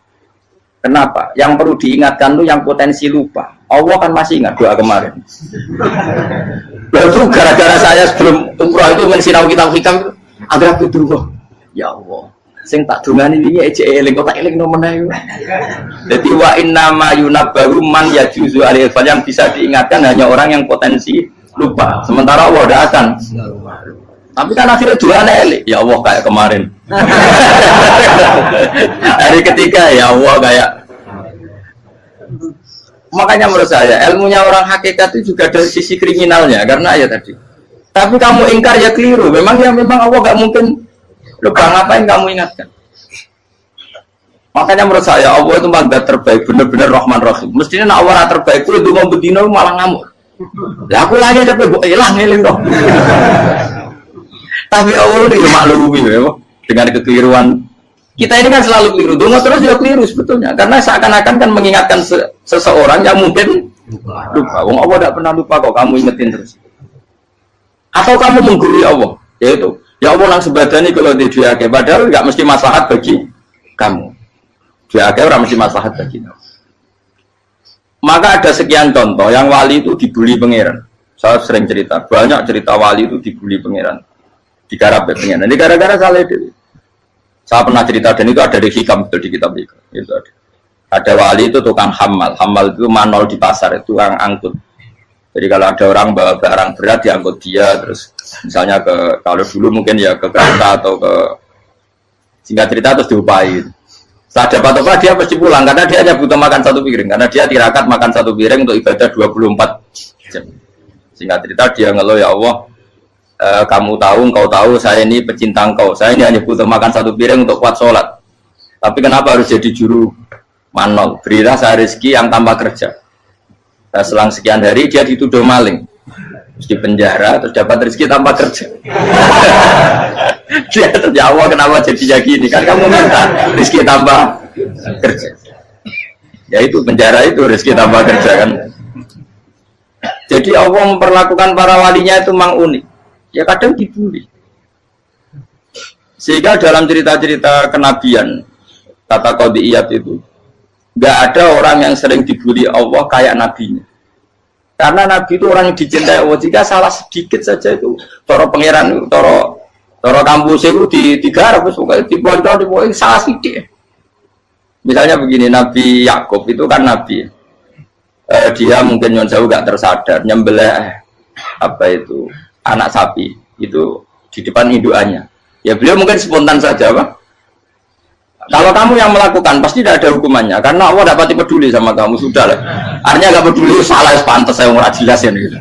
Kenapa? Yang perlu diingatkan itu yang potensi lupa. Allah kan masih ingat doa kemarin. Lalu gara-gara saya sebelum umroh itu mensinau kitab hikam itu agar aku dulu. Ya Allah, sing tak dungani ini aja eling kok tak eling nomene. Jadi wa inna ma yunabbahu man yajuzu alil yang bisa diingatkan hanya orang yang potensi lupa. Sementara Allah tidak akan. Tapi kan akhirnya dua elik. Ya Allah kayak kemarin. Hari ketiga ya Allah kayak. Makanya menurut saya ilmunya orang hakikat itu juga dari sisi kriminalnya karena ya tadi. Tapi kamu ingkar ya keliru. Memang Allah nggak mungkin lupa, ngapain kamu ingatkan. Makanya menurut saya Allah itu mazat terbaik, benar-benar Rahman Rahim. Mestinya Allah terbaik itu mau bedino malah ngamuk. Lah aku lagi tapi mbok elang eling kok. Tapi Allah itu maklumi ya, dengan kekeliruan. Kita ini kan selalu keliru. Donga terus juga keliru sebetulnya. Karena seakan-akan kan mengingatkan seseorang yang mungkin lupa. Wong Allah tidak pernah lupa kok, kamu ingetin terus. Atau kamu menggurui Allah, yaitu ya Allah nang sebadani kalau di diake, padahal nggak mesti maslahat bagi kamu. Diake orang mesti maslahat bagi kamu. Maka ada sekian contoh yang wali itu dibully pangeran. Saya sering cerita, banyak cerita wali itu dibully pangeran. Digarap pangeran. Ini gara-gara salah itu. Saya pernah cerita dan itu ada di hikam itu di kitab itu. Itu ada. Ada wali itu tukang hamal. Hamal itu manol di pasar, itu tukang angkut. Jadi kalau ada orang bawa barang berat diangkut dia, terus misalnya kalau dulu mungkin ya ke kereta atau ke singkat cerita terus diupai. Saat dapat apa dia pasti pulang karena dia hanya butuh makan satu piring, karena dia tirakat makan satu piring untuk ibadah 24 jam. Singkat cerita dia ngeluh, ya Allah, kamu tahu, engkau tahu saya ini pecinta engkau, saya ini hanya butuh makan satu piring untuk kuat sholat. Tapi kenapa harus jadi juru manol? Berilah saya rezeki yang tanpa kerja. Nah, selang sekian hari dia dituduh maling, terus di penjara, terus dapat rezeki tanpa kerja. Dia terjawab kenapa jadinya gini, kan kamu minta rezeki tanpa kerja. Ya itu penjara itu rezeki tanpa kerja kan. Jadi Allah memperlakukan para walinya itu memang unik. Ya kadang dibully. Sehingga dalam cerita-cerita kenabian, kata Qadiyat itu, nggak ada orang yang sering dibully Allah kayak nabinya. Karena nabi itu orang yang dicintai Allah. Jika salah sedikit saja itu, toro pangeran, toro kampus itu digarap, pokoknya dibontor, salah sedikit. Misalnya begini, Nabi Yakub itu kan nabi. Dia mungkin yang jauh nggak tersadar, nyembelih apa itu anak sapi itu di depan indukannya. Ya beliau mungkin spontan saja, Pak. Kalau kamu yang melakukan pasti tidak ada hukumannya, karena Allah dapat peduli sama kamu, sudah lah. Artinya nggak peduli, salah pantas saya nggak jelas ya gitu.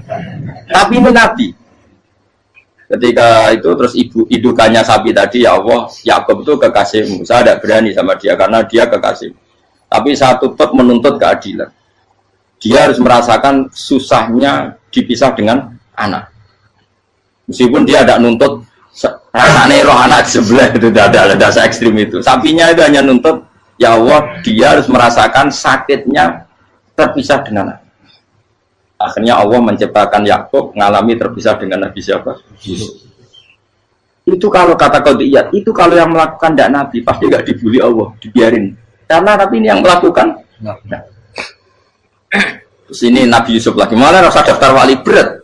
Tapi ini Nabi. Ketika itu terus indukannya sapi tadi, ya Allah, Yakub itu kekasihmu. Saya tidak berani sama dia karena dia kekasih. Tapi saya tutup menuntut keadilan. Dia harus merasakan susahnya dipisah dengan anak. Meskipun dia tidak nuntut rasanya roh anak sebelah itu tidak ada se-ekstrim itu. Sapinya itu hanya nuntut, ya Allah, dia harus merasakan sakitnya terpisah dengan anak. Akhirnya Allah menciptakan Yakub mengalami terpisah dengan Nabi siapa? Yusuf. Itu kalau kata Qadiyat, itu kalau yang melakukan tidak Nabi pasti nggak dibully Allah, dibiarin. Karena Nabi ini yang melakukan. Nah. Terus ini Nabi Yusuf lagi, malah rasa daftar wali berat.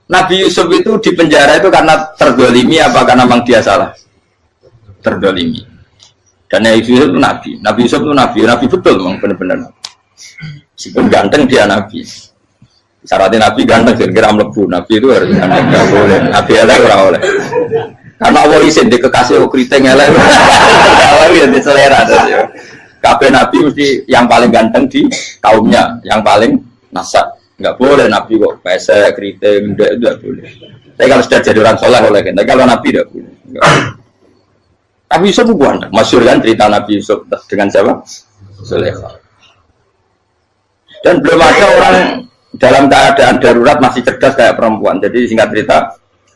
Nabi Yusuf itu di penjara itu karena terdolimi apa karena memang dia salah? Terdolimi. Dan Nabi Yusuf itu Nabi. Nabi Yusuf itu Nabi betul memang benar-benar. Meskipun ganteng dia Nabi. Syaratnya Nabi ganteng, kira-kira melebu. Nabi itu harus ganteng, nggak boleh. Nabi elek orang oleh. Karena Allah izin di kekasih keriting elek. Allah yang diselera. Kabeh Nabi mesti yang paling ganteng di kaumnya, yang paling nasak. Nggak boleh Nabi kok pesek, keriting, tidak boleh. Tapi kalau sudah jadi orang soleh oleh kita, kalau Nabi tidak boleh. Nabi Yusuf bukan, masyhur kan cerita Nabi Yusuf dengan siapa? Zulaikha. Dan belum ada orang dalam keadaan darurat masih cerdas kayak perempuan. Jadi singkat cerita,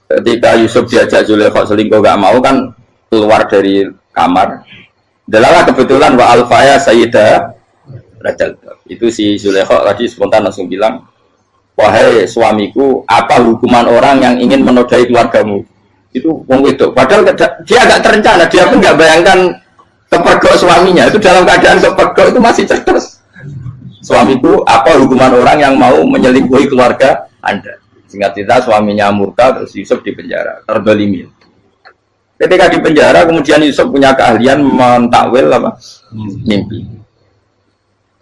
ketika Yusuf diajak Zulaikha selingkuh nggak mau kan keluar dari kamar. Dalalah kebetulan wa alfaya sayyidah Rajal. Itu si Zulaikha tadi spontan langsung bilang, wahai suamiku, apa hukuman orang yang ingin menodai keluargamu? Itu wong wedok. Padahal dia agak terencana, dia pun nggak bayangkan kepergok suaminya. Itu dalam keadaan kepergok itu masih cerdas. Suamiku, apa hukuman orang yang mau menyelingkuhi keluarga Anda? Singkat cerita suaminya murka, terus Yusuf di penjara, terdolimi. Ketika di penjara, kemudian Yusuf punya keahlian mentakwil apa? Mimpi.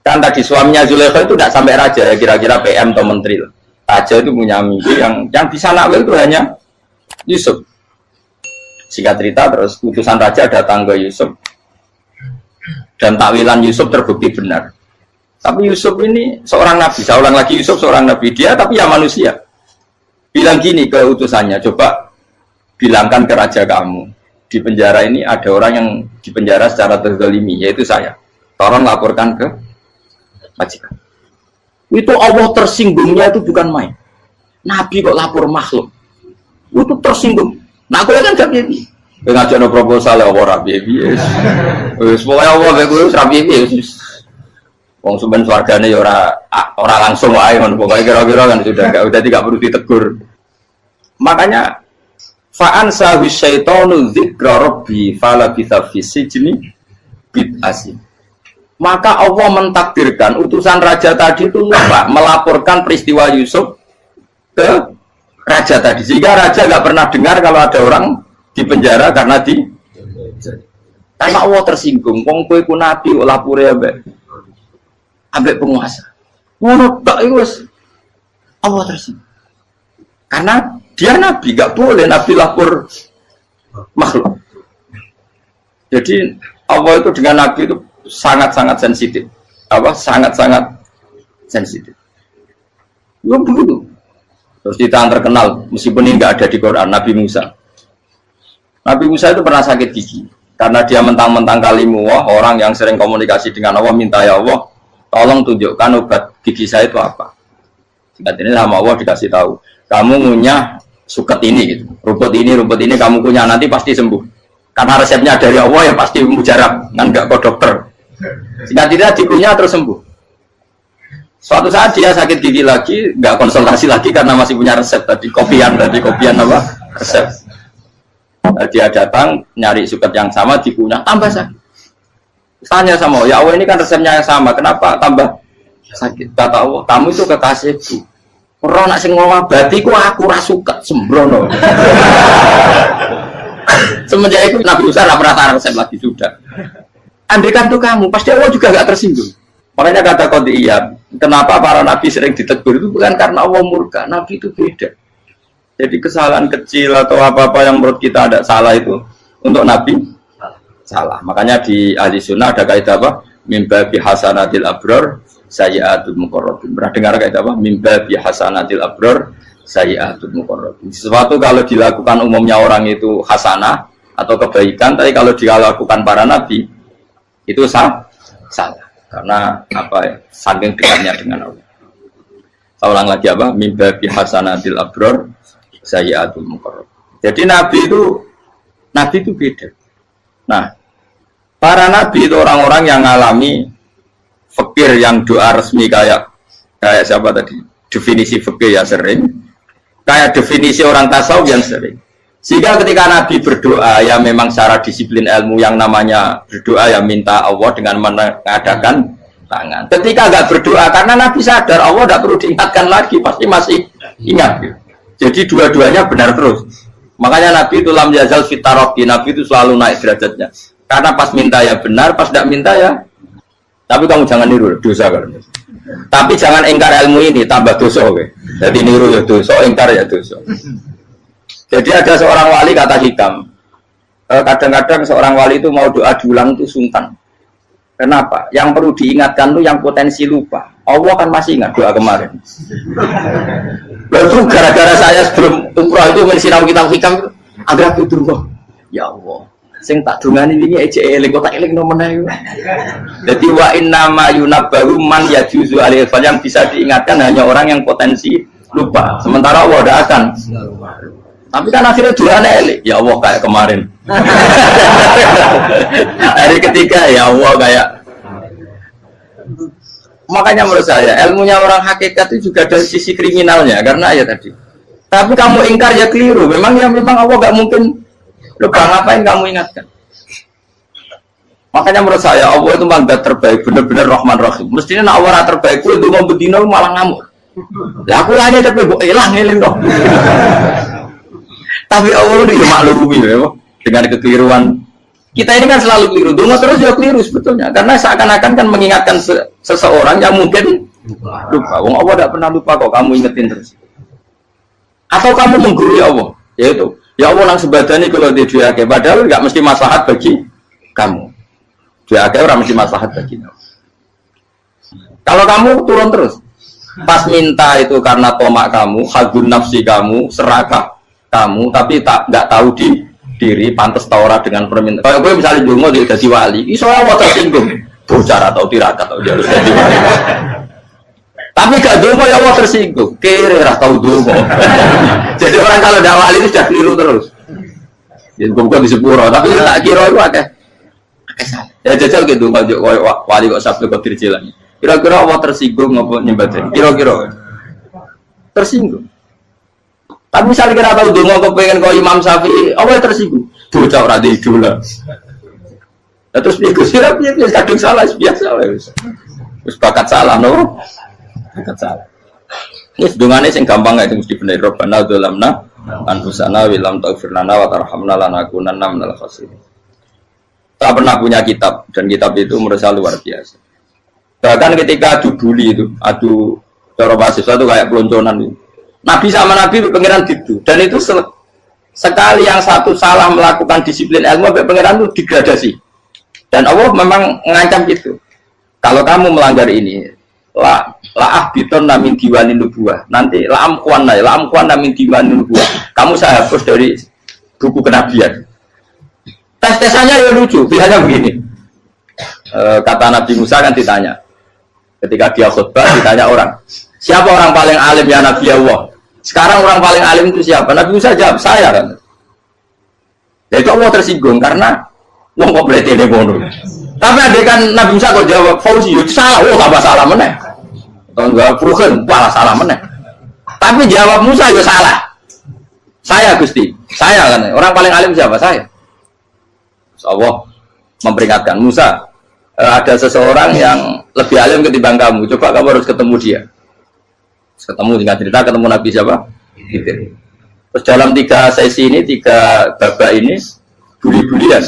Kan tadi suaminya Zulaikha itu tidak sampai raja, ya kira-kira PM atau menteri. Raja itu punya mimpi yang bisa nakwil itu hanya Yusuf. Singkat cerita, terus utusan raja datang ke Yusuf dan takwilan Yusuf terbukti benar. Tapi Yusuf ini seorang nabi, saya ulang lagi, Yusuf seorang nabi, dia tapi ya manusia. Bilang gini ke utusannya, coba bilangkan ke raja kamu, di penjara ini ada orang yang di penjara secara terzalimi, yaitu saya. Tolong laporkan ke majikan. Itu Allah tersinggungnya itu bukan main. Nabi kok lapor makhluk. Itu tersinggung. Nah, aku kan gak piye. Ngajak proposal ya ora piye-piye. Wis pokoke Allah mek kuwi ora piye-piye wis. Wong sampean swargane ya ora langsung wae ngono. Pokoke kira-kira kan sudah enggak perlu ditegur. Makanya fa'an sahu syaitanu dzikra rabbi fala bisa fi sijni bid'asi. Maka Allah mentakdirkan utusan raja tadi itu lupa melaporkan peristiwa Yusuf ke raja tadi. Sehingga raja nggak pernah dengar kalau ada orang di penjara karena Allah tersinggung. Wong kowe ku nabi kok lapore ambek penguasa. Ngono tok iku wis Allah tersinggung. Karena dia nabi, nggak boleh nabi lapor makhluk. Jadi Allah itu dengan nabi itu sangat-sangat sensitif. Sangat-sangat sensitif. Ya begitu. Terus kita terkenal, meskipun ini nggak ada di Quran, Nabi Musa. Nabi Musa itu pernah sakit gigi. Karena dia mentang-mentang kalimullah, orang yang sering komunikasi dengan Allah, minta ya Allah, tolong tunjukkan obat gigi saya itu apa. Singkat ini sama Allah dikasih tahu. Kamu ngunyah suket ini, gitu. Rumput ini kamu kunyah, nanti pasti sembuh. Karena resepnya dari Allah ya pasti mujarab, kan nggak ke dokter. Singkat tidak dikunyah terus sembuh. Suatu saat dia sakit gigi lagi, nggak konsultasi lagi karena masih punya resep tadi kopian apa resep. Dia datang nyari suket yang sama dikunyah tambah sakit. Tanya sama Allah, ya Allah ini kan resepnya yang sama, kenapa tambah sakit? Kata Allah, kamu itu kekasihku. Orang nak sing ngobati ku aku ra suket sembrono. Semenjak itu Nabi Musa tidak pernah taruh resep lagi sudah. Andaikan itu kamu, pasti Allah juga nggak tersinggung. Makanya kata Qadiyat, kenapa para nabi sering ditegur itu bukan karena Allah murka, nabi itu beda. Jadi kesalahan kecil atau apa-apa yang menurut kita ada salah itu untuk nabi salah. Makanya di ahli sunnah ada kaidah apa? Mimba bihasanatil abror sayyi'atul muqarrabin. Pernah dengar kaidah apa? Mimba bihasanatil abror sayyi'atul muqarrabin. Sesuatu kalau dilakukan umumnya orang itu hasanah atau kebaikan, tapi kalau dilakukan para nabi itu salah. Karena apa ya? Saking dekatnya dengan Allah. Saya ulang lagi apa? Mimba bihasanatil abror sayyi'atul muqarrabin. Jadi nabi itu beda. Nah, para nabi itu orang-orang yang mengalami fikir yang doa resmi kayak siapa tadi? Definisi fikir ya sering. Kayak definisi orang tasawuf yang sering. Sehingga ketika Nabi berdoa, ya memang secara disiplin ilmu yang namanya berdoa ya minta Allah dengan mengadakan tangan. Ketika nggak berdoa, karena Nabi sadar Allah tidak perlu diingatkan lagi, pasti masih ingat. Jadi dua-duanya benar terus. Makanya Nabi itu lam yazal fitaroki, Nabi itu selalu naik derajatnya. Karena pas minta ya benar, pas tidak minta ya. Tapi kamu jangan niru dosa kan. Tapi jangan ingkar ilmu ini, tambah dosa. Jadi niru ya dosa, ingkar ya dosa. Jadi ada seorang wali kata Hikam, kadang-kadang seorang wali itu mau doa diulang itu sungkan. Kenapa? Yang perlu diingatkan itu yang potensi lupa. Allah kan masih ingat doa kemarin. Lalu gara-gara saya sebelum umrah itu mensinau kitab Hikam itu, agar aku turun. Ya Allah, sing tak dungani ini aja eling, kok tak eling nomornya. Jadi wa inna ma yunabbahu man yajuzu alaihi, yang bisa diingatkan hanya orang yang potensi lupa. Sementara Allah tidak akan. Tapi kan akhirnya doanya elik, ya Allah kayak kemarin. Hari ketiga ya Allah kayak. Makanya menurut saya ilmunya orang hakikat itu juga dari sisi kriminalnya karena ya tadi. Tapi kamu ingkar ya keliru. Memang Allah nggak mungkin lupa, ngapain kamu ingatkan? Makanya menurut saya Allah itu mandat terbaik, benar-benar Rahman Rahim. Mestinya Allah terbaik itu mau bedino malah ngamuk. Ya aku hanya tapi hilang dong. Tapi Allah itu maklumi ya, dengan kekeliruan. Kita ini kan selalu keliru, dungo terus juga keliru sebetulnya. Karena seakan-akan kan mengingatkan seseorang yang mungkin lupa. Wong Allah tidak pernah lupa kok, kamu ingetin terus. Atau kamu menggurui Allah, yaitu ya Allah nang sebadani kalau di diake, padahal nggak mesti maslahat bagi kamu. Diake orang mesti maslahat bagi kamu. Kalau kamu turun terus, pas minta itu karena tomak kamu, hadun nafsi kamu, serakah kamu, tapi nggak tahu diri pantas taura dengan permintaan. Kalau gue misalnya dungo dia jadi wali, iso Allah tersinggung, bocor atau tirakat atau dia harus jadi wali. Tapi gak dongo ya Allah tersinggung. Kere ra tau dongo. Jadi orang kalau dakwah itu sudah keliru terus. Jadi bukan di sepuro, tapi tak kira itu akeh salah. Ya jajal gitu kalau wali kok sabtu kok dirjilan. Kira-kira Allah tersinggung ngapa nyembah? Kira-kira tersinggung. Tapi misalnya kira tahu dongo kepengen kau Imam Syafi'i, Allah tersinggung. Bocah ora di idola. Nah, terus piye kadung salah biasa wis. Wis bakat salah no. Bakat salah. Wis dongane sing gampang itu mesti bener. Rabbana dzalamna anfusana wa lam taghfir lana wa tarhamna lanakunanna minal khasirin. Tak pernah punya kitab dan kitab itu menurut saya luar biasa. Bahkan ketika adu bully itu, adu cara mahasiswa itu kayak pelonconan itu. Nabi sama Nabi pengiran gitu dan itu sekali yang satu salah melakukan disiplin ilmu sampai pengiran itu degradasi. Dan Allah memang mengancam gitu. Kalau kamu melanggar ini, la biton namin diwanin nubuah. Nanti la amkuan namin diwanin nubuah. Kamu saya hapus dari buku kenabian. Tes-tesannya ya lucu, biasanya begini. Kata Nabi Musa kan ditanya. Ketika dia khutbah ditanya orang, siapa orang paling alim ya Nabi Allah? Sekarang orang paling alim itu siapa? Nabi Musa jawab, saya kan. Ya itu Allah tersinggung karena wong kok berarti ini ngono. Tapi ada kan Nabi Musa kok jawab Fauzi, itu salah, tambah salah meneh. Atau enggak Prugen, malah salah meneh. Tapi jawab Musa juga salah. Saya Gusti, saya kan. Orang paling alim siapa? Saya. Allah memperingatkan Musa, ada seseorang yang lebih alim ketimbang kamu. Coba kamu harus ketemu dia. Ketemu dengan cerita ketemu Nabi siapa? Khidir. Terus dalam 3 sesi ini, 3 babak ini buli-bulian.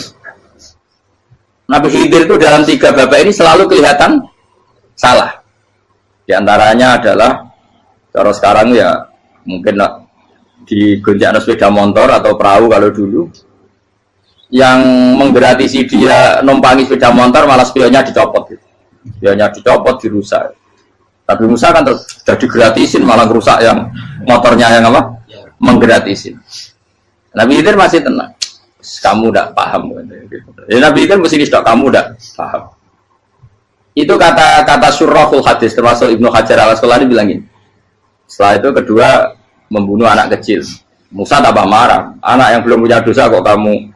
Nabi Khidir itu dalam 3 babak ini selalu kelihatan salah. Di antaranya adalah kalau sekarang ya mungkin di gonjak sepeda motor atau perahu kalau dulu yang menggratisi dia numpangi sepeda motor malah spionnya dicopot. Spionnya dicopot, dirusak. Tapi Musa kan sudah digratisin malah rusak yang motornya yang apa? Menggratisin. Nabi Khidir masih tenang. Kamu tidak paham. Ya, Nabi Khidir mesti distok kamu tidak paham. Itu kata surahul hadis termasuk Ibnu Hajar al-Asqalani bilangin. Setelah itu kedua membunuh anak kecil. Musa tambah marah. Anak yang belum punya dosa kok kamu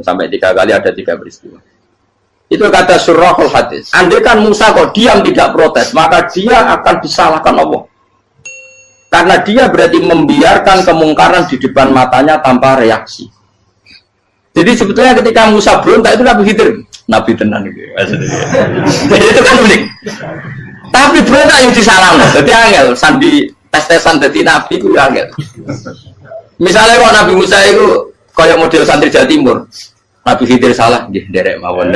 sampai 3 kali ada 3 peristiwa. Itu kata surahul hadis. Andai kan Musa kok diam tidak protes, maka dia akan disalahkan Allah. Karena dia berarti membiarkan kemungkaran di depan matanya tanpa reaksi. Jadi sebetulnya ketika Musa berontak itu Nabi Khidir, Nabi tenan gitu. Jadi itu kan unik. Tapi berontak yang disalahkan. Jadi angel sandi tes-tesan jadi Nabi itu angel. Misalnya kalau Nabi Musa itu kayak model santri Jawa Timur. Nabi Khidir salah, nggih nderek mawon.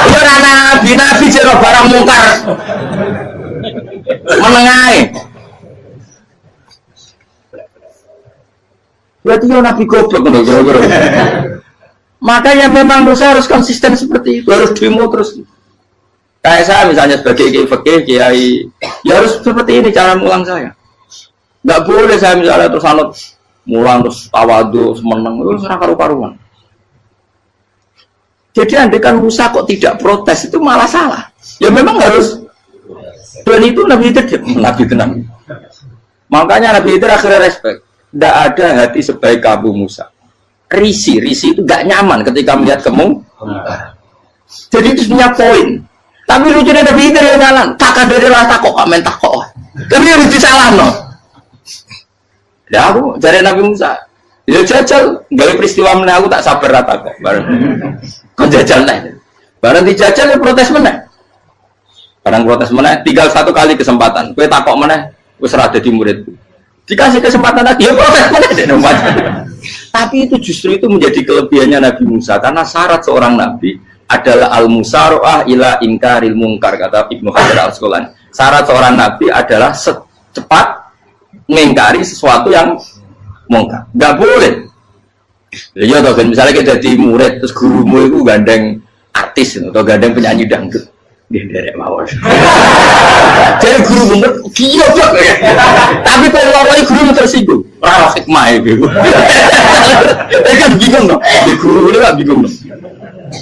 Ora nabi jero barang mungkar. Menengae. Berarti yo nabi goblok ngono kira-kira. Makanya memang dosa harus konsisten seperti itu, harus demo terus. Kayak saya misalnya sebagai kiai fikih, kiai ya harus seperti ini cara mulang saya. Enggak boleh saya misalnya terus anut mulang terus tawadhu, semeneng itu ora karu-karuan. Jadi andekan Musa kok tidak protes itu malah salah. Ya memang harus. Dan itu Nabi Khidir, Nabi tenang. Makanya Nabi Khidir akhirnya respect. Tidak ada hati sebaik kamu Musa. Risi itu gak nyaman ketika melihat kamu. Jadi itu punya poin. Tapi lucunya Nabi Khidir yang jalan. Tak ada rasa kok kamen tak kok. Tapi harus disalah no. Ya aku dari Nabi Musa. Ya jajal, gak peristiwa meneh aku tak sabar rata kok. Kok jajal nih? Barang dijajal ya protes meneh. Barang protes meneh, tinggal 1 kali kesempatan. Kowe takok meneh, wis ora dadi muridku. Dikasih kesempatan lagi, ya protes meneh. Tapi itu justru itu menjadi kelebihannya Nabi Musa karena syarat seorang nabi adalah al-musara'ah ila ingkaril munkar kata Ibnu Hajar al-Asqalani. Syarat seorang nabi adalah secepat mengingkari sesuatu yang mungkar. Enggak boleh. Ya toh kan misalnya kita jadi murid terus gurumu itu gandeng artis atau gandeng penyanyi dangdut. Dia derek mawon. Jadi guru bener gila banget. Tapi kalau orang guru tersinggung, ora hikmah itu. Kan bingung dong. Di guru itu kan bingung dong.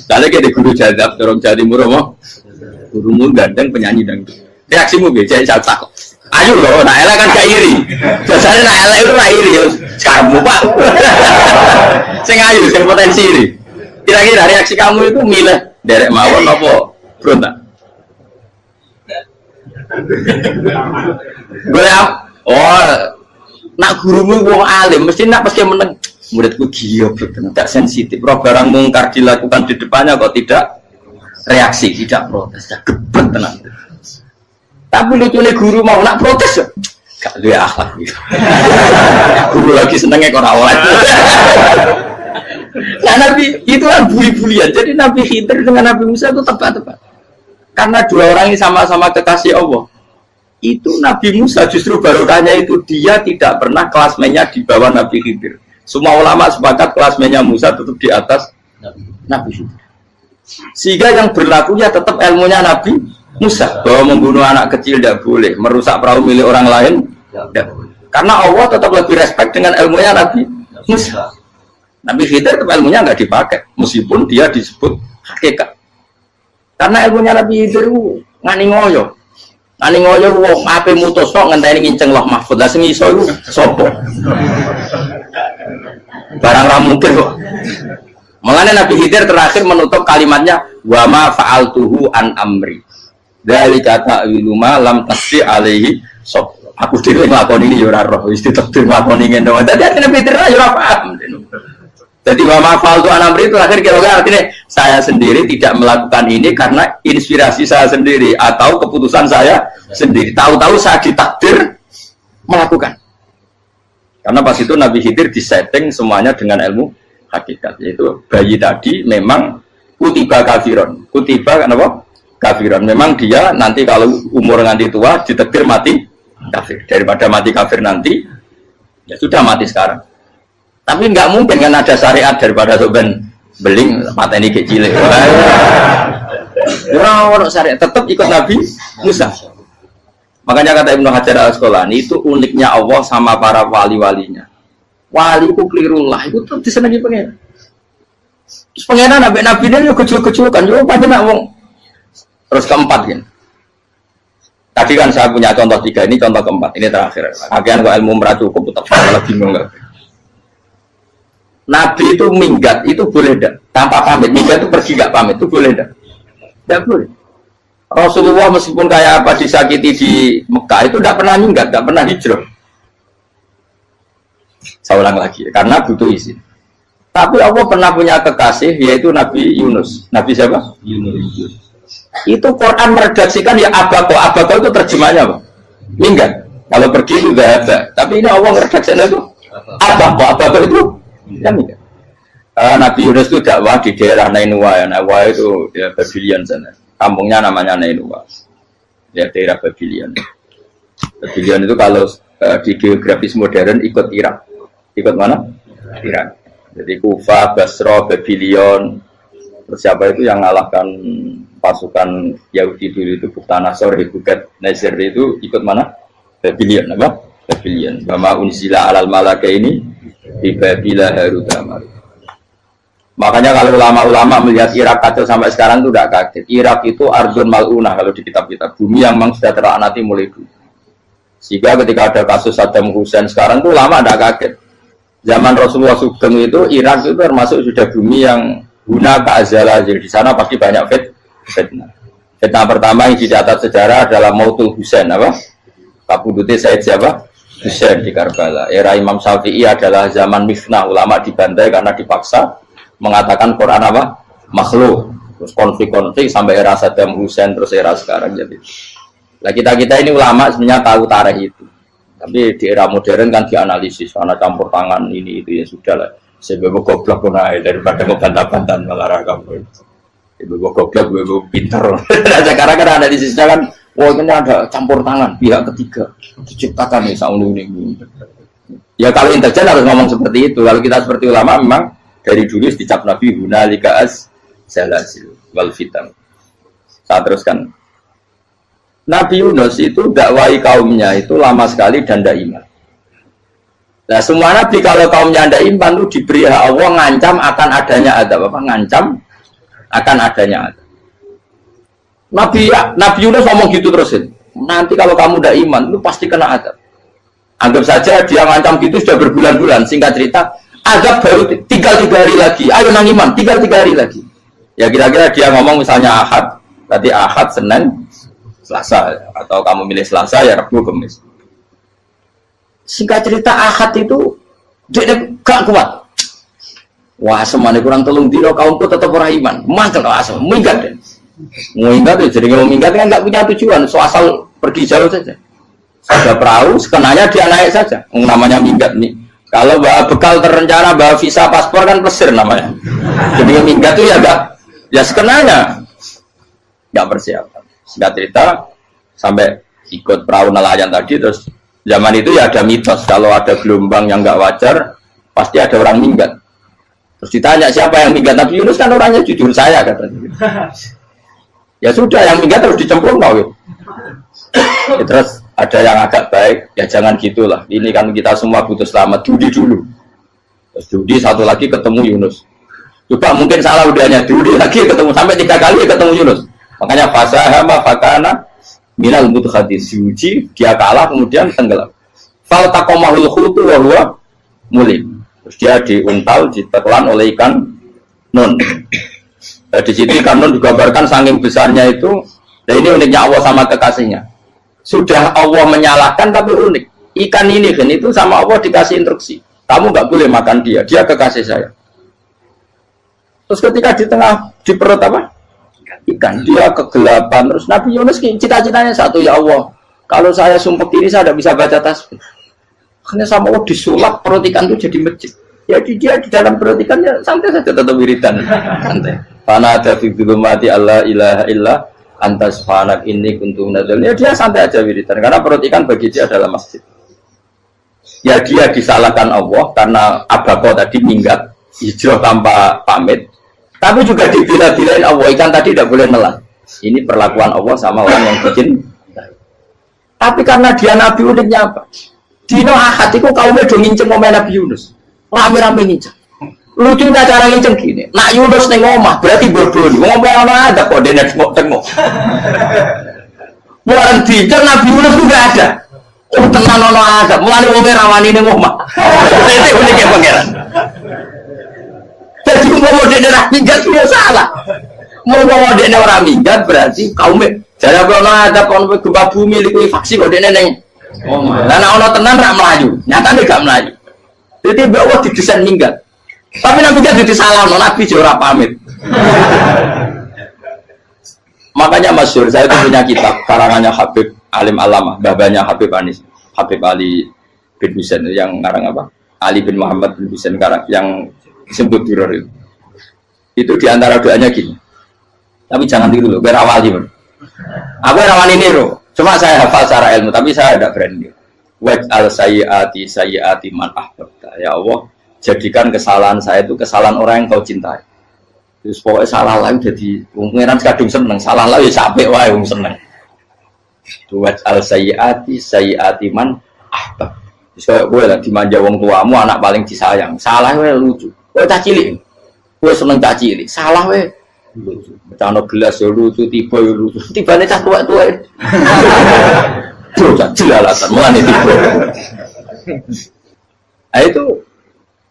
Kalau kita guru jadab dorong jadi murah mau gurumu gandeng penyanyi dangdut. reaksimu piye? Jadi saya takut. Ayo loh, nak elek kan gak iri. Biasanya nak elek itu gak iri. Kamu Pak. Sing ayu, sing potensi iri. Kira-kira reaksi kamu itu milih derek mawon apa berontak? Boleh nak gurumu wong alim, mesti nak pasti meneng. Muridku gila, tidak sensitif. Roh barang mungkar dilakukan di depannya kok tidak reaksi, tidak protes, gebet tenang. Tapi lucunya guru mau nak protes, gak ada akhlak gitu. Guru lagi senengnya kok awal. Nah Nabi itu kan bully-bulian. Jadi Nabi Khidir dengan Nabi Musa itu tepat-tepat. Karena dua orang ini sama-sama kekasih Allah. Itu Nabi Musa justru barokahnya itu dia tidak pernah kelasmennya di bawah Nabi Khidir. Semua ulama sepakat kelasmennya Musa tetap di atas Nabi Khidir. Sehingga yang berlakunya tetap ilmunya Nabi Musa, bahwa membunuh anak kecil tidak boleh, merusak perahu milik orang lain tidak boleh. Karena Allah tetap lebih respect dengan ilmunya Nabi Musa. Nabi Khidir tetap ilmunya nggak dipakai, meskipun dia disebut hakikat. Karena ilmunya Nabi Khidir ngani ngoyo, wong ape mutus kok ngenteni nginceng loh mahfud, lah sing iso iku sapa? Barang ra mungkin kok. Makanya Nabi Khidir terakhir menutup kalimatnya wa ma fa'altuhu an amri. Dari kata ilmu lam tasdi alaihi sob. Aku dhewe nglakoni iki ya ora roh, wis ditakdir nglakoni ngene wae. Dadi Nabi Khidir ya ora paham. Jadi wa ma fa'altu an amri itu akhir kira-kira artinya saya sendiri tidak melakukan ini karena inspirasi saya sendiri atau keputusan saya sendiri. Tahu-tahu saya ditakdir melakukan. Karena pas itu Nabi Khidir disetting semuanya dengan ilmu hakikat. Yaitu bayi tadi memang kutiba kafiron. Kutiba kan apa? Kafiron. Memang dia nanti kalau umur nganti tua ditakdir mati kafir. Daripada mati kafir nanti ya sudah mati sekarang. Tapi nggak mungkin kan ada syariat daripada soben beling mata ini kecil. Orang syariat tetap ikut Nabi Musa. Makanya kata Ibnu Hajar Al-Asqalani itu uniknya Allah sama para wali-walinya. Wali itu kelirullah itu tetap disenangi pengen. Terus pengenan nabi ini kecil-kecil kan, juga pada nak wong. Terus keempat kan. Tadi kan saya punya contoh 3, ini contoh keempat, ini terakhir. Akhirnya kok ilmu merah cukup, tetap malah bingung nggak. Nabi itu minggat itu boleh tidak tanpa pamit, minggat itu pergi nggak pamit itu boleh tidak? Tidak boleh. Rasulullah meskipun kayak apa disakiti di Mekah itu tidak pernah minggat, tidak pernah hijrah. Saya ulang lagi, karena butuh izin. Tapi Allah pernah punya kekasih yaitu Nabi Yunus. Nabi siapa? Yunus. Itu Quran meredaksikan ya abako itu terjemahnya apa? Minggat. Kalau pergi itu tidak ada. Tapi ini Allah meredaksikan itu abako itu ya minggat. Nabi Yunus itu dakwah di daerah Nainua ya. Nainua itu di Babylon sana. Kampungnya namanya Nainua. Ya daerah Babylon. Babylon itu kalau di geografis modern ikut Irak. Ikut mana? Irak. Jadi Kufa, Basra, Babylon. Terus siapa itu yang mengalahkan pasukan Yahudi dulu itu Buktanasor, Hebukat, Nasir itu ikut mana? Babylon, apa? Babylon. Bama unsila alal malaka ini di Babila Harutama. Makanya kalau ulama-ulama melihat Irak kacau sampai sekarang itu tidak kaget. Irak itu Ardun Mal'unah kalau di kitab-kitab. Bumi yang memang sudah terlaknati mulai dulu. Sehingga ketika ada kasus Saddam Hussein sekarang itu ulama tidak kaget. Zaman Rasulullah Sugeng itu Irak itu termasuk sudah bumi yang guna keazalah. Jadi di sana pasti banyak fitnah. Fitnah pertama yang dicatat sejarah adalah Mautul Husain apa? Kabudutnya Said siapa? Husain di Karbala. Era Imam Syafi'i adalah zaman mifnah, ulama dibantai karena dipaksa mengatakan Quran apa? Makhluk. Terus konflik-konflik sampai era Saddam Hussein terus era sekarang jadi. Nah kita ini ulama sebenarnya tahu tarikh itu. Tapi di era modern kan dianalisis karena campur tangan ini itu ya sudah lah. Sebab goblok pun daripada ngebantah-bantah malah kamu. Ibu goblok, ibu pinter. Sekarang kan analisisnya kan, wah ini ada campur tangan pihak ketiga diciptakan nih saunu ini. Ya kalau intelijen harus ngomong seperti itu. Kalau kita seperti ulama memang dari dulu dicap Nabi hunalika az-zalazil wal fitan. Saya teruskan. Nabi Yunus itu dakwai kaumnya itu lama sekali dan tidak iman. Nah semua nabi kalau kaumnya tidak iman itu diberi hak Allah ngancam akan adanya azab apa? Ngancam akan adanya azab. Nabi Yunus ngomong gitu terus. Nanti kalau kamu tidak iman, itu pasti kena azab. Anggap saja dia ngancam gitu sudah berbulan-bulan. Singkat cerita, azab baru tinggal 3 hari lagi. Ayo nang iman, tinggal 3 hari lagi. Ya kira-kira dia ngomong misalnya Ahad, tadi Ahad, Senin, Selasa, atau kamu milih Selasa ya Rabu, Kamis. Singkat cerita Ahad itu dia gak kuat. Wah, semuanya kurang tolong dino kaumku tetap orang iman. Mantel asal, minggat deh. Minggat ya, jadi kalau minggat kan nggak punya tujuan, so asal pergi jauh saja. Ada perahu, sekenanya dia naik saja. Namanya minggat nih. Kalau bawa bekal terencana, bawa visa, paspor kan plesir namanya. Jadi minggat itu ya enggak, ya sekenanya nggak persiapan. Singkat cerita sampai ikut perahu nelayan tadi, terus zaman itu ya ada mitos kalau ada gelombang yang nggak wajar, pasti ada orang minggat. Terus ditanya siapa yang minggat, Nabi Yunus kan orangnya jujur saya katanya. Ya sudah, yang minggat terus dicemplung gitu. Ya, terus ada yang agak baik, ya jangan gitulah. Ini kan kita semua butuh selamat. Dudi dulu. Terus Dudi satu lagi ketemu Yunus. Coba mungkin salah udahnya. Dudi lagi ketemu sampai 3 kali ketemu Yunus. Makanya fasahama fakana minal mudkhadin, diuji, dia kalah kemudian tenggelam. Fal taqamahul khutu wa huwa mulim. Terus dia diuntal, ditelan oleh ikan nun. Nah, di situ ikan nun digambarkan saking besarnya itu. Nah ini uniknya Allah sama kekasihnya. Sudah Allah menyalahkan tapi unik. Ikan ini kan itu sama Allah dikasih instruksi. Kamu nggak boleh makan dia, dia kekasih saya. Terus ketika di tengah di perut apa? Ikan, dia kegelapan. Terus Nabi Yunus cita-citanya satu, ya Allah, kalau saya sumpah diri saya tidak bisa baca tasbih. Hanya sama Allah disulap perut ikan itu jadi masjid. Ya dia di dalam perut ikannya santai saja tetap wiridan. Santai. Fana ada fi dzulumati alla ilaha illa anta subhanak inni kuntu minadz dzalimin. Ya dia santai aja wiridan karena perut ikan bagi dia adalah masjid. Ya dia disalahkan Allah karena abako tadi minggat hijrah tanpa pamit. Tapi juga dibila-bilain Allah, ikan tadi tidak boleh nelan. Ini perlakuan Allah sama orang yang bikin. Tapi karena dia Nabi uniknya apa? Dino Ahad itu kaumnya udah nginceng ngomong Nabi Yunus. Rame-rame nginceng. Lucunya cara nginceng gini. Nak Yunus neng omah berarti bodoh. Ngomong orang ada kok dia tengok. Bukan dinceng Nabi Yunus itu gak ada. Oh tenang ono ada. Mulai ngomong rawani neng omah. Itu uniknya pangeran. Jadi mau dia orang minggat itu salah. Mau dia orang minggat berarti kaumnya. Jadi kalau ada konflik gempa bumi likuid faksi kok dia neng. Karena ono tenan rak melayu, nyatanya gak melayu. Jadi bahwa didesain minggat. Tapi nanti dia disalah, Nabi jora pamit. Makanya masyhur, saya itu punya kitab karangannya Habib Alim Alama, babanya Habib Anis, Habib Ali bin Husain yang ngarang apa? Ali bin Muhammad bin Husain karang yang disebut Duror itu. Itu diantara doanya gini. Tapi jangan tiru loh, berawali. Aku rawani niru. Cuma saya hafal secara ilmu, tapi saya tidak berani. Waj'al sayyiati man ahbabta. Ya Allah, jadikan kesalahan saya itu kesalahan orang yang kau cintai. Terus pokoknya salah lah jadi pengiran kadung seneng, salah lah ya sampai wae wong seneng. Waj'al sayyiati man ahbab. Terus kayak gue lah dimanja wong tuamu, anak paling disayang. Salah wae lucu. Kowe cah cilik. Kowe seneng cah cilik. Salah wae Becano gelas ya lucu, tiba ya lucu. Tiba nih cah tua-tua. Bocah jelalatan, mulane tiba. Nah itu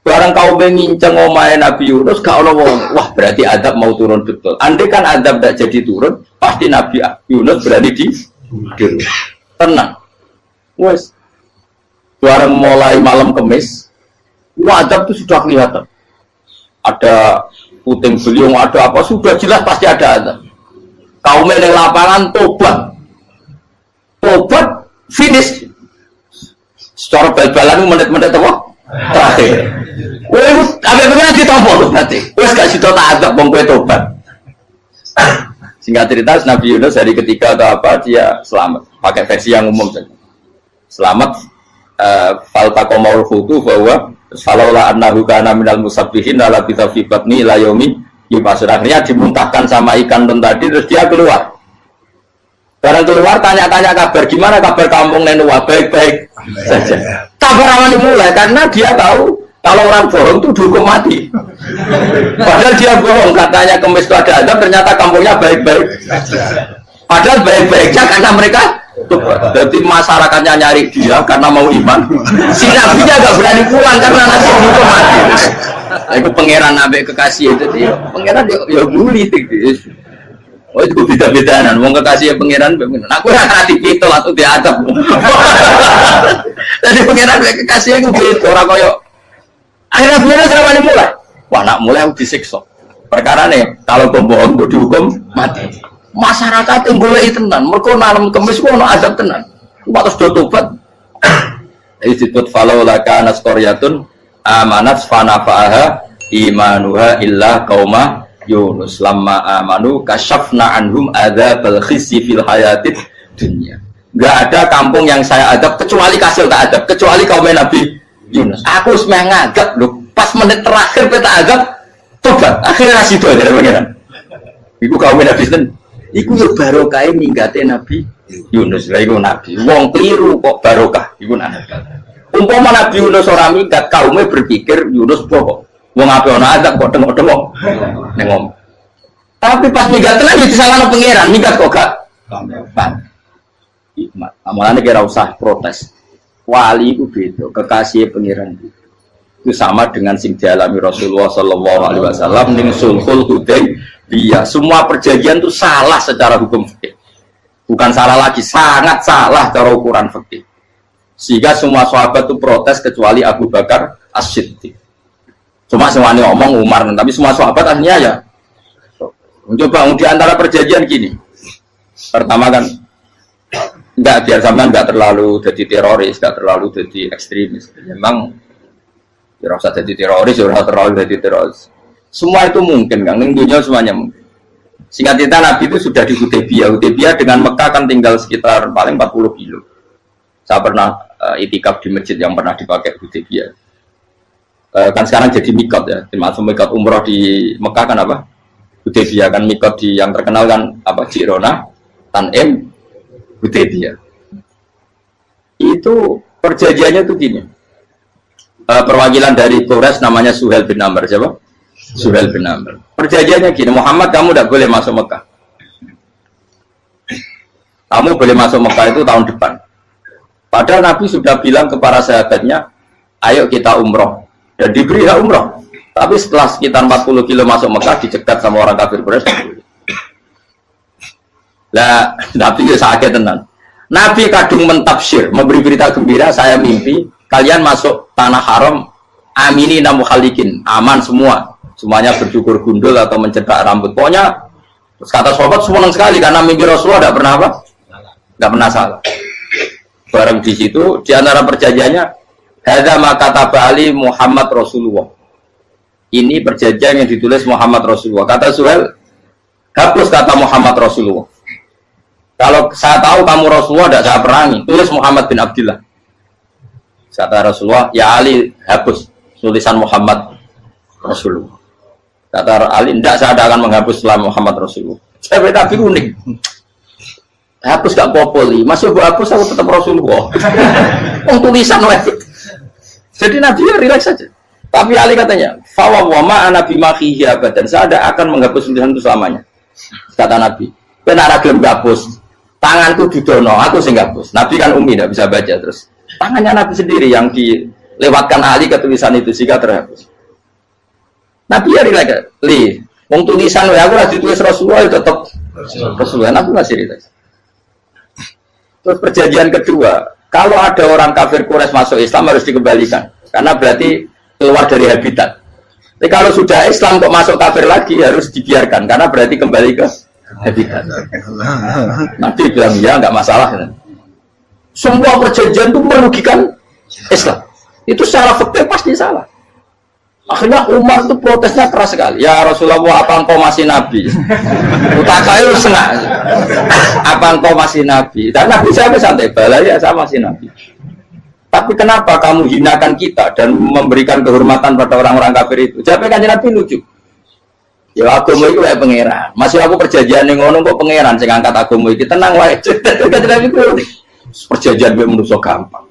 barang kau menginceng omahe Nabi Yunus gak ono wong. Wah, berarti adab mau turun betul. Andai kan adab tidak jadi turun, pasti Nabi Yunus berani di tenang. Wes. Barang mulai malam Kamis, adab itu sudah kelihatan. Ada puting beliung, ada apa, sudah jelas pasti ada azab. Kaum yang lapangan tobat finish secara bal-balan menit-menit apa? Terakhir apa pengen ditompok nanti wes gak situ tak azab bongkoe tobat. Singkat cerita Nabi Yunus hari ketiga atau apa dia selamat, pakai versi yang umum saja selamat. Faltaqamaul hutu bahwa falaulah annahu kana minal musabbihin la labitha fi batni ila yaumi yub'atsun. Akhirnya dimuntahkan sama ikan nun tadi terus dia keluar. Barang keluar tanya-tanya kabar gimana kabar kampung Nenua, baik-baik saja. Kabar awan dimulai karena dia tahu kalau orang bohong itu dihukum mati. Padahal dia bohong katanya Kemis itu ada azab, ternyata kampungnya baik-baik. Padahal baik-baiknya karena mereka Jadi masyarakatnya nyari dia karena mau iman. Si nabinya gak berani pulang karena nanti dihukum mati. Itu pangeran nabi kekasih itu dia. Pangeran ya bully gitu. Oh itu beda-bedaan. Mau kekasih pangeran, aku hati itu langsung diadab. Jadi pangeran kekasih itu beda orang koyo. Akhirnya pangeran sama mulai. Wah nak mulai aku disiksa. Perkara nih kalau pembohong itu dihukum mati. Masyarakat yang boleh tenan, mereka nanam kemis ku ono azab tenan. Terus do tobat. Disebut falau laka nasqaryatun amanat fanafa'aha imanuha illa qauma Yunus lamma amanu kasyafna anhum adzabal khizyi fil hayatid dunya. Enggak ada kampung yang saya adab kecuali kasih tak adab, kecuali kaum Nabi Yunus. Aku semeh ngadab lho, pas menit terakhir peta adab tobat. Akhirnya sido ada pangeran. Iku kaum Nabi ten. Iku yo barokah minggate Nabi Yunus. Lah iku nabi. Wong keliru kok barokah. Iku nabi. Umpama Nabi Yunus ora minggat, kaume berpikir Yunus bohong. Wong ape ana azab kok tengok-tengok. Ning ngomong. Tapi pas minggat lagi disalahno pangeran, minggat kok gak. Hikmat. Amalane kira usah protes. Wali itu beda, kekasih pangeran itu sama dengan sing dialami Rasulullah sallallahu alaihi wasallam ning sulhul Hudaybiyah. Semua perjanjian itu salah secara hukum fikih. Bukan salah lagi, sangat salah cara ukuran fikih. Sehingga semua sahabat itu protes kecuali Abu Bakar As-Siddiq. Cuma semuanya ngomong Umar, tapi semua sahabat akhirnya ya. Coba di antara perjanjian gini. Pertama kan enggak biar sampean enggak terlalu jadi teroris, enggak terlalu jadi ekstremis. Memang tidak usah jadi teroris, tidak terlalu jadi teroris. Semua itu mungkin, kan? Dunia semuanya mungkin. Singkat cerita Nabi itu sudah di Hudaybiyah. Hudaybiyah dengan Mekah kan tinggal sekitar paling 40 kilo. Saya pernah itikaf di masjid yang pernah dipakai Hudaybiyah. Kan sekarang jadi mikot ya, termasuk mikot umroh di Mekah kan apa? Hudaybiyah kan mikot di yang terkenal kan apa? Jirona, Tanim, Hudaybiyah. Itu perjanjiannya tuh gini. Perwakilan dari Quraisy namanya Suhail bin Amr, siapa? Suhail bin Amr. Perjanjiannya gini, Muhammad kamu tidak boleh masuk Mekah. Kamu boleh masuk Mekah itu tahun depan. Padahal Nabi sudah bilang kepada sahabatnya, ayo kita umroh. Dan diberi hak umroh. Tapi setelah sekitar 40 kilo masuk Mekah, dicegat sama orang kafir Quraisy. Lah, Nabi itu sakit tenan. Nabi kadung mentafsir, memberi berita gembira, saya mimpi kalian masuk tanah haram amini namukhalikin, aman semua, semuanya bercukur gundul atau mencetak rambut. Pokoknya terus kata sahabat senang sekali karena mimpi Rasulullah tidak pernah apa? Tidak pernah salah. Bareng di situ di antara perjanjiannya hadza ma kataba ali Muhammad Rasulullah. Ini perjanjian yang ditulis Muhammad Rasulullah. Kata Suhail, hapus kata Muhammad Rasulullah. Kalau saya tahu kamu Rasulullah tidak saya perangi, tulis Muhammad bin Abdullah. Kata Rasulullah, ya Ali hapus tulisan Muhammad Rasulullah. Kata Ali, tidak saya akan menghapus setelah Muhammad Rasulullah. Saya tapi unik. Hapus gak populi, masih gue hapus aku tetap Rasulullah. Tulisan wajib. Jadi Nabi ya relax saja. Tapi Ali katanya, fawwama ana bimakhihi abadan. Saya tidak akan menghapus tulisan itu selamanya. Kata Nabi, benar gelem hapus. Tanganku didono, aku sing hapus. Nabi kan umi tidak bisa baca terus. Tangannya Nabi sendiri yang dilewatkan Ali ke tulisan itu sehingga terhapus. Nabi ya relax. Wong tulisan aku lagi tulis Rasulullah tetap Rasulullah. Nabi masih relax. Terus perjanjian kedua, kalau ada orang kafir Quraisy masuk Islam harus dikembalikan karena berarti keluar dari habitat. Tapi kalau sudah Islam kok masuk kafir lagi harus dibiarkan karena berarti kembali ke habitat. Nabi bilang ya nggak masalah. Semua perjanjian itu merugikan Islam. Itu secara fikih pasti salah. Akhirnya Umar itu protesnya keras sekali. Ya Rasulullah, apa engkau masih Nabi? Utakayu senang. Apa engkau masih Nabi? Dan Nabi saya santai bala ya saya masih Nabi. Tapi kenapa kamu hinakan kita dan memberikan kehormatan pada orang-orang kafir itu? Jawabnya kan Nabi lucu. Ya agama itu kayak pangeran. Masih aku perjanjian yang ngono kok pangeran sing angkat agama iki tenang wae. Perjanjian gue menusuk gampang.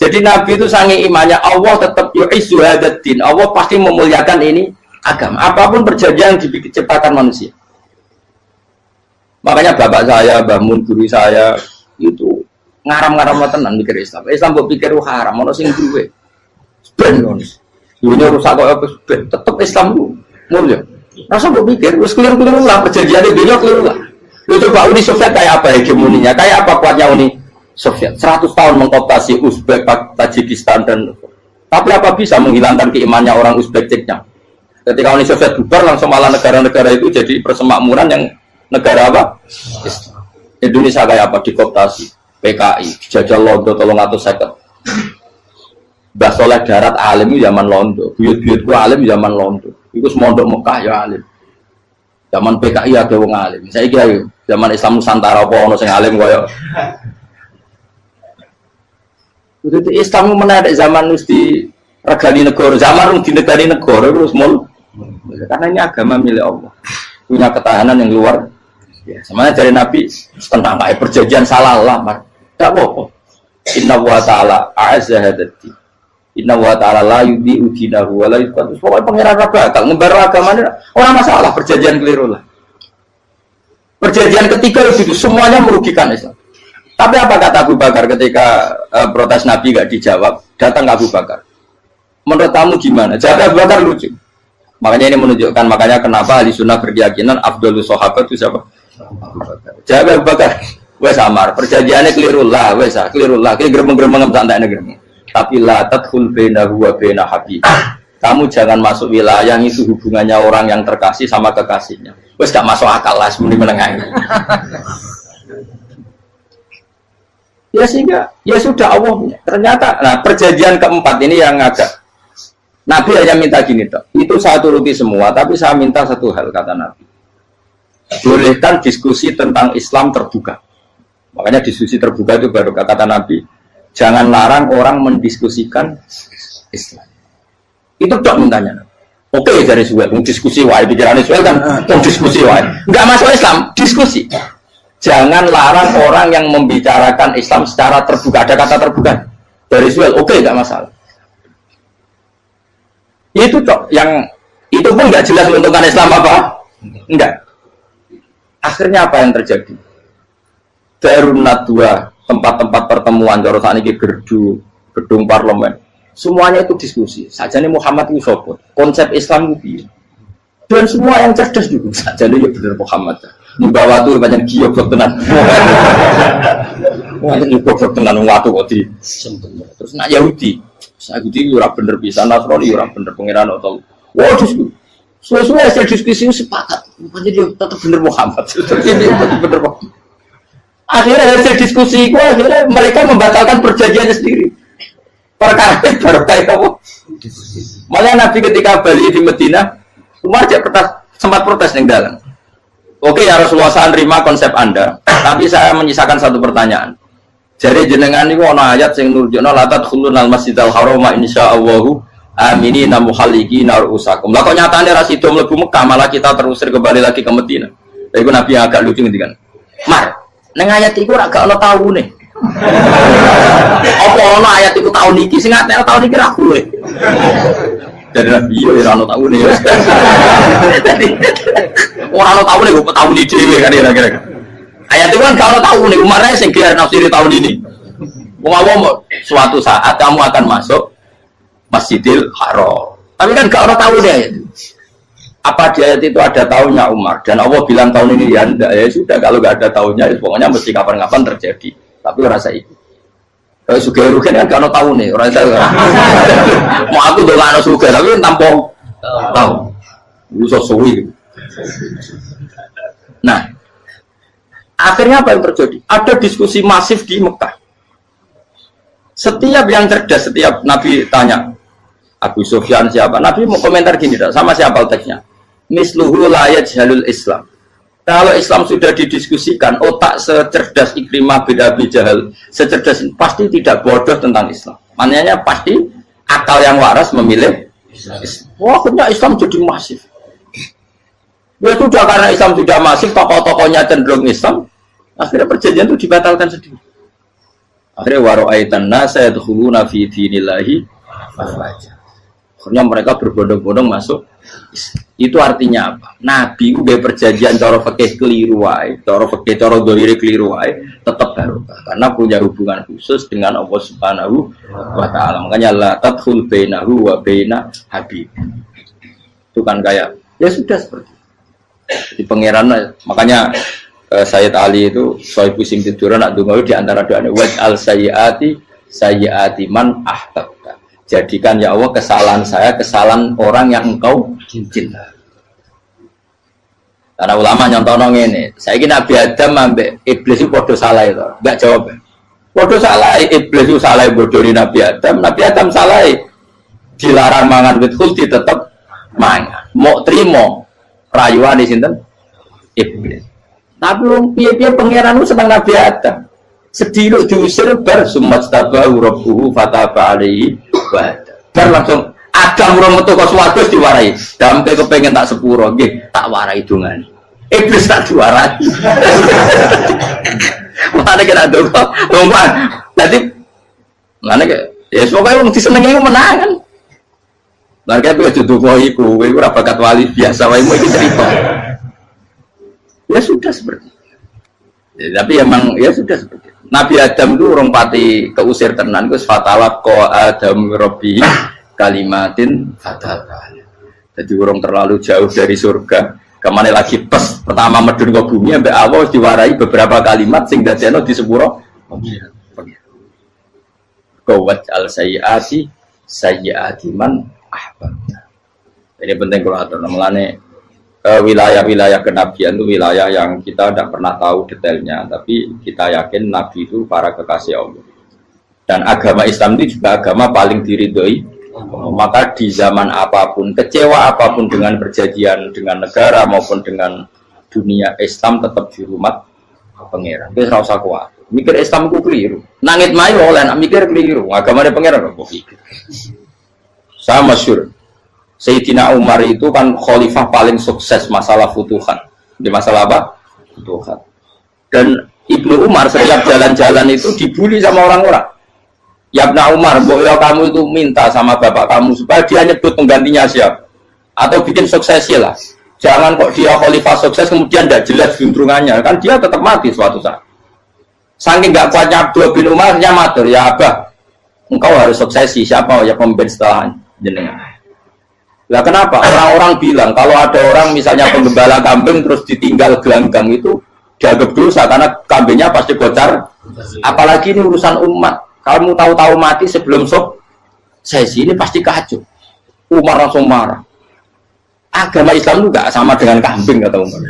Jadi Nabi itu sange imannya Allah tetap yu'izzu hadzal-din. Allah pasti memuliakan ini agama. Apapun perjanjian yang diciptakan manusia. Makanya bapak saya, Mbah Mun, guru saya itu ngaram-ngaram tenan mikir Islam. Islam mbok pikir haram, ono sing duwe. Ben ngono. Dunya rusak kok tetep Islam ku mulya. Rasa mbok pikir wis keliru-keliru lah perjanjiane dunya keliru lah. Lu coba Uni Soviet kayak apa hegemoninya? Kayak apa kuatnya Uni Soviet? 100 tahun mengkooptasi Uzbek, Tajikistan dan tapi apa bisa menghilangkan keimannya orang Uzbek Ceknya? Ketika Uni Soviet bubar langsung malah negara-negara itu jadi persemakmuran yang negara apa? Indonesia kayak apa? Dikooptasi PKI, jajah Londo 350. Mbah Soleh Darat alim zaman Londo, buyut-buyutku alim zaman Londo. Iku semondok Mekah ya alim. Zaman PKI ada wong alim. Saya kira zaman Islam Nusantara apa ono sing alim kaya. Jadi Islam menarik zaman mesti regani negara, zaman di negara negara terus mul. Karena ini agama milik Allah, punya ketahanan yang luar. Ya, semuanya dari Nabi tentang perjanjian salah lamar. Tak apa. Inna wa ta'ala a'azza hadati. Inna wa ta'ala la yudhi'u dinahu wa la yudhi'u. Pokoknya pangeran bakal ngembar agamanya orang masalah perjanjian keliru lah. Perjanjian ketiga itu semuanya merugikan Islam. Tapi apa kata Abu Bakar ketika protes Nabi gak dijawab? Datang Abu Bakar. Menurut kamu gimana? Jawab Abu Bakar lucu. Makanya ini menunjukkan makanya kenapa ahli sunnah berkeyakinan Abdul Sahabat itu siapa? Abu Bakar. Jawab Abu Bakar. Wes samar, perjanjiannya keliru lah, wes keliru lah. Kita geremeng-geremeng santai geremeng. Tapi la tadkhul bainahu wa baina habib. Kamu jangan masuk wilayah yang itu hubungannya orang yang terkasih sama kekasihnya. Wes gak masuk akal lah semuanya menengah ini. Ya sehingga ya sudah Allah. Ternyata nah perjanjian keempat ini yang agak Nabi hanya minta gini toh. Itu saya turuti semua, tapi saya minta satu hal kata Nabi. Bolehkan diskusi tentang Islam terbuka. Makanya diskusi terbuka itu baru kata Nabi. Jangan larang orang mendiskusikan Islam. Itu dok mintanya. Oke dari Suel, diskusi wae pikiran Suel kan, diskusi wae. Enggak masuk Islam, diskusi. Jangan larang orang yang membicarakan Islam secara terbuka. Ada kata terbuka dari Suel, oke enggak masalah. Itu dok yang itu pun enggak jelas menentukan Islam apa? Enggak. Akhirnya apa yang terjadi? Darun Nadwa, tempat-tempat pertemuan jorosan ini gerdu, gedung parlemen, semuanya itu diskusi. Sajane Muhammad itu sopot, konsep Islam itu, dan semua yang cerdas juga. Sajane ya benar Muhammad. Membawa tuh banyak giok tenan. Banyak giok tenan waktu kok di. Terus nak Yahudi, Yahudi ora bener bisa, Nasrani ora bener pengiran atau. Wah diskusi. Sesuai hasil diskusi sepakat, jadi tetap bener Muhammad. Bener Muhammad. Akhirnya hasil diskusi itu akhirnya mereka membatalkan perjanjiannya sendiri. Perkara baru kayak apa? Malah Nabi ketika balik di Medina, Umar sempat protes yang dalam. Oke ya Rasulullah, saya terima konsep Anda, tapi saya menyisakan satu pertanyaan. Jadi jenengan ini ada ayat yang nurjuna la tadkhulunal masjidal haram insyaallahu aminina muhalliqina ru'usakum. Lah kok nyatane ra sido mlebu Mekah malah kita terusir kembali lagi ke Medina. Lha iku Nabi agak lucu ngendikan. Mar, ning ayat iku ora gak ono taune. Apa ono ayat iku tahun iki sing ngatek tahun iki ra kowe. Jadi Nabi yo ora ono taune. Dadi ora ono taune kok tahun iki dhewe kan kira-kira. Ayat itu kan gak ono taune, kemarin sing gelar nafsiri tahun ini. Wong suatu saat kamu akan masuk Masjidil Haram. Tapi kan gak orang tahu deh. Apa di ayat itu ada tahunnya Umar dan Allah bilang tahun ini ya enggak, ya sudah kalau gak ada tahunnya ya pokoknya mesti kapan-kapan terjadi. Tapi rasa itu. Kalau suka rugen kan gak orang tahu nih orang tahu. Mau aku udah gak ada suka tapi tanpa tahu. Usah suwi. Nah, akhirnya apa yang terjadi? Ada diskusi masif di Mekah. Setiap yang cerdas, setiap Nabi tanya Abu Sufyan siapa? Nabi mau komentar gini, sama siapa teksnya? Misluhu la yajhalul Islam. Kalau Islam sudah didiskusikan, otak secerdas Ikrimah bin Abi Jahal, secerdas pasti tidak bodoh tentang Islam. Maknanya pasti akal yang waras memilih Islam. Wah, akhirnya Islam jadi masif. Ya sudah karena Islam sudah masif, tokoh-tokohnya cenderung Islam, akhirnya perjanjian itu dibatalkan sendiri. Akhirnya waro'aitan nasa yadkhuluna fi dinillahi afwaja. Akhirnya mereka berbondong-bondong masuk. Itu artinya apa? Nabi udah perjanjian cara fikih keliru wae, cara fikih cara dzahir keliru wae, tetap barokah karena punya hubungan khusus dengan Allah Subhanahu wa taala. Makanya la tadkhul bainahu wa baina habib. Itu kan kayak ya sudah seperti di pangeran. Makanya Sayyid Ali itu soal pusing tiduran nak donga di antara doanya wa al sayyiati man ahbabta. Jadikan ya Allah kesalahan saya kesalahan orang yang engkau cinta. Karena ulama nyontono ngene, saiki Nabi Adam ambek iblis itu padha salah itu. Enggak jawab. Padha salah, iblis itu salah bodoni Nabi Adam salah. Dilarang mangan wit khuldi tetep mangan. Mau trimo rayuane sinten? Iblis. Tapi wong piye-piye pangeran ku seneng Nabi Adam. Sediluk diusir bar sumat tabahu rabbuhu fataba alaihi wa bar langsung Adam urung metu kok swarga diwarai. Damke kepengin tak sepuro nggih, tak warai dongane. Iblis tak diwarai. Mane kira dongo, roman. Dadi mane ya pokoke wong disenengi menangan. Lah kaya kudu dongo iku, kowe ora bakat wali biasa wae iki cerita. Ya sudah seperti itu. Ya, tapi emang ya sudah seperti itu. Nabi Adam itu orang pati keusir tenan, itu fatawat ko Adam Robbi kalimatin fatal. Jadi orang terlalu jauh dari surga. Kemana lagi pas pertama medun ke bumi, sampai Allah diwarai beberapa kalimat sing dadekno di sepuro. Kawat al sayyiati man ahbabna. Ini penting kalau ada namanya. Wilayah-wilayah kenabian itu wilayah yang kita tidak pernah tahu detailnya, tapi kita yakin Nabi itu para kekasih Allah. Dan agama Islam itu juga agama paling diridhoi. Maka di zaman apapun, kecewa apapun dengan perjanjian dengan negara maupun dengan dunia, Islam tetap di rumah pangeran. Itu rasa kuat. Mikir Islam itu keliru. Nangit mayu oleh nak mikir keliru. Agama dia pangeran kok pikir. Saya masyhur. Sayyidina Umar itu kan khalifah paling sukses masalah futuhat. Di masalah apa? Futuhat. Dan Ibnu Umar setiap jalan-jalan itu dibully sama orang-orang. Ya Ibnu Umar, boleh kamu itu minta sama bapak kamu supaya dia nyebut penggantinya siapa. Atau bikin suksesi lah. Jangan kok dia khalifah sukses kemudian tidak jelas juntrungannya. Kan dia tetap mati suatu saat. Saking gak kuatnya Abdullah bin Umar, dia matur, ya Abah, engkau harus suksesi. Siapa ya pemimpin setelah jenengan? Lah kenapa? Orang-orang bilang kalau ada orang misalnya penggembala kambing terus ditinggal gelanggang itu dianggap dosa karena kambingnya pasti bocor. Apalagi ini urusan umat. Kamu tahu-tahu mati sebelum sesi ini pasti kacau. Umar langsung marah. Agama Islam juga sama dengan kambing kata Umar.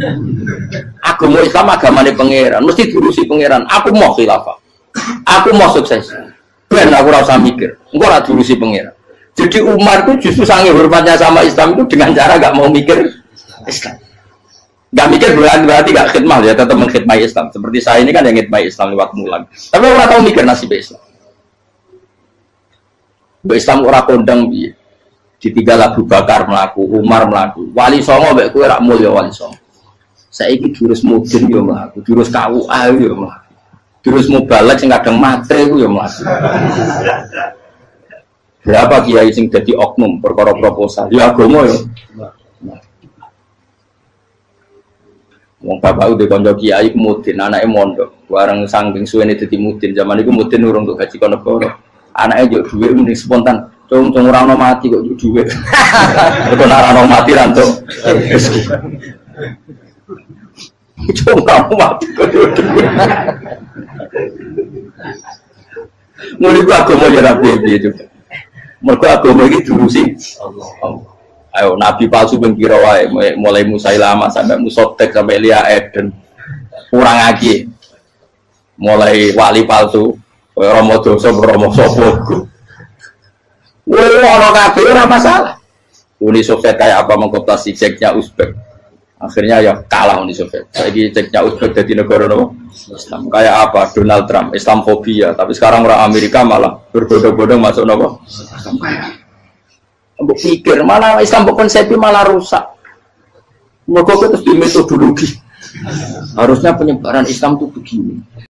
Agama Islam agamanya pangeran, mesti diurusi pangeran. Aku mau khilafah. Aku mau sukses. Ben aku rasa mikir. Engko ora diurusi pangeran. Jadi Umar itu justru sangat hormatnya sama Islam itu dengan cara gak mau mikir Islam. Gak mikir berarti gak khidmah ya, tetap mengkhidmati Islam. Seperti saya ini kan yang khidmati Islam lewat mulan. Tapi orang tahu mikir nasib Islam. Islam orang kondang ditinggal Abu Bakar melaku, Umar melaku, Wali Songo mbek kowe rak mulya Wali Songo. Saiki jurus mudin yo mlaku, jurus KUA yo mlaku. Jurus mubalek sing kadang matre ku yo mlaku. Berapa kiai sing dadi oknum perkara proposal? Ya agama ya. Wong bapak udah kanca kiai mudin, anake mondok. Bareng saking suwene dadi mudin, zaman iku mudin urung untuk gaji kono negara. Anake yo dhuwit mending spontan. Cung ora ono mati kok dhuwit. Kok ora ono mati ra entuk rezeki. Cung kamu mati kok dhuwit. Mulai agama ya ra piye juga. Mereka agama ini diurusi Allah. Ayo Nabi palsu pengkira wae mulai Musailama sampai Musotek sampai Elia Eden kurang lagi mulai wali palsu Romo Doso Romo Sopo orang kabeh ora masalah. Uni Soviet kayak apa mengkooptasi ceknya Uzbek akhirnya ya kalah Uni Soviet. Saiki ceknya Uzbek jadi negara nopo Islam kayak apa Donald Trump Islamfobia tapi sekarang orang Amerika malah berbondong-bondong masuk nopo Islam kaya mbok pikir malah Islam konsepnya malah rusak mergo terus di metodologi harusnya penyebaran Islam itu begini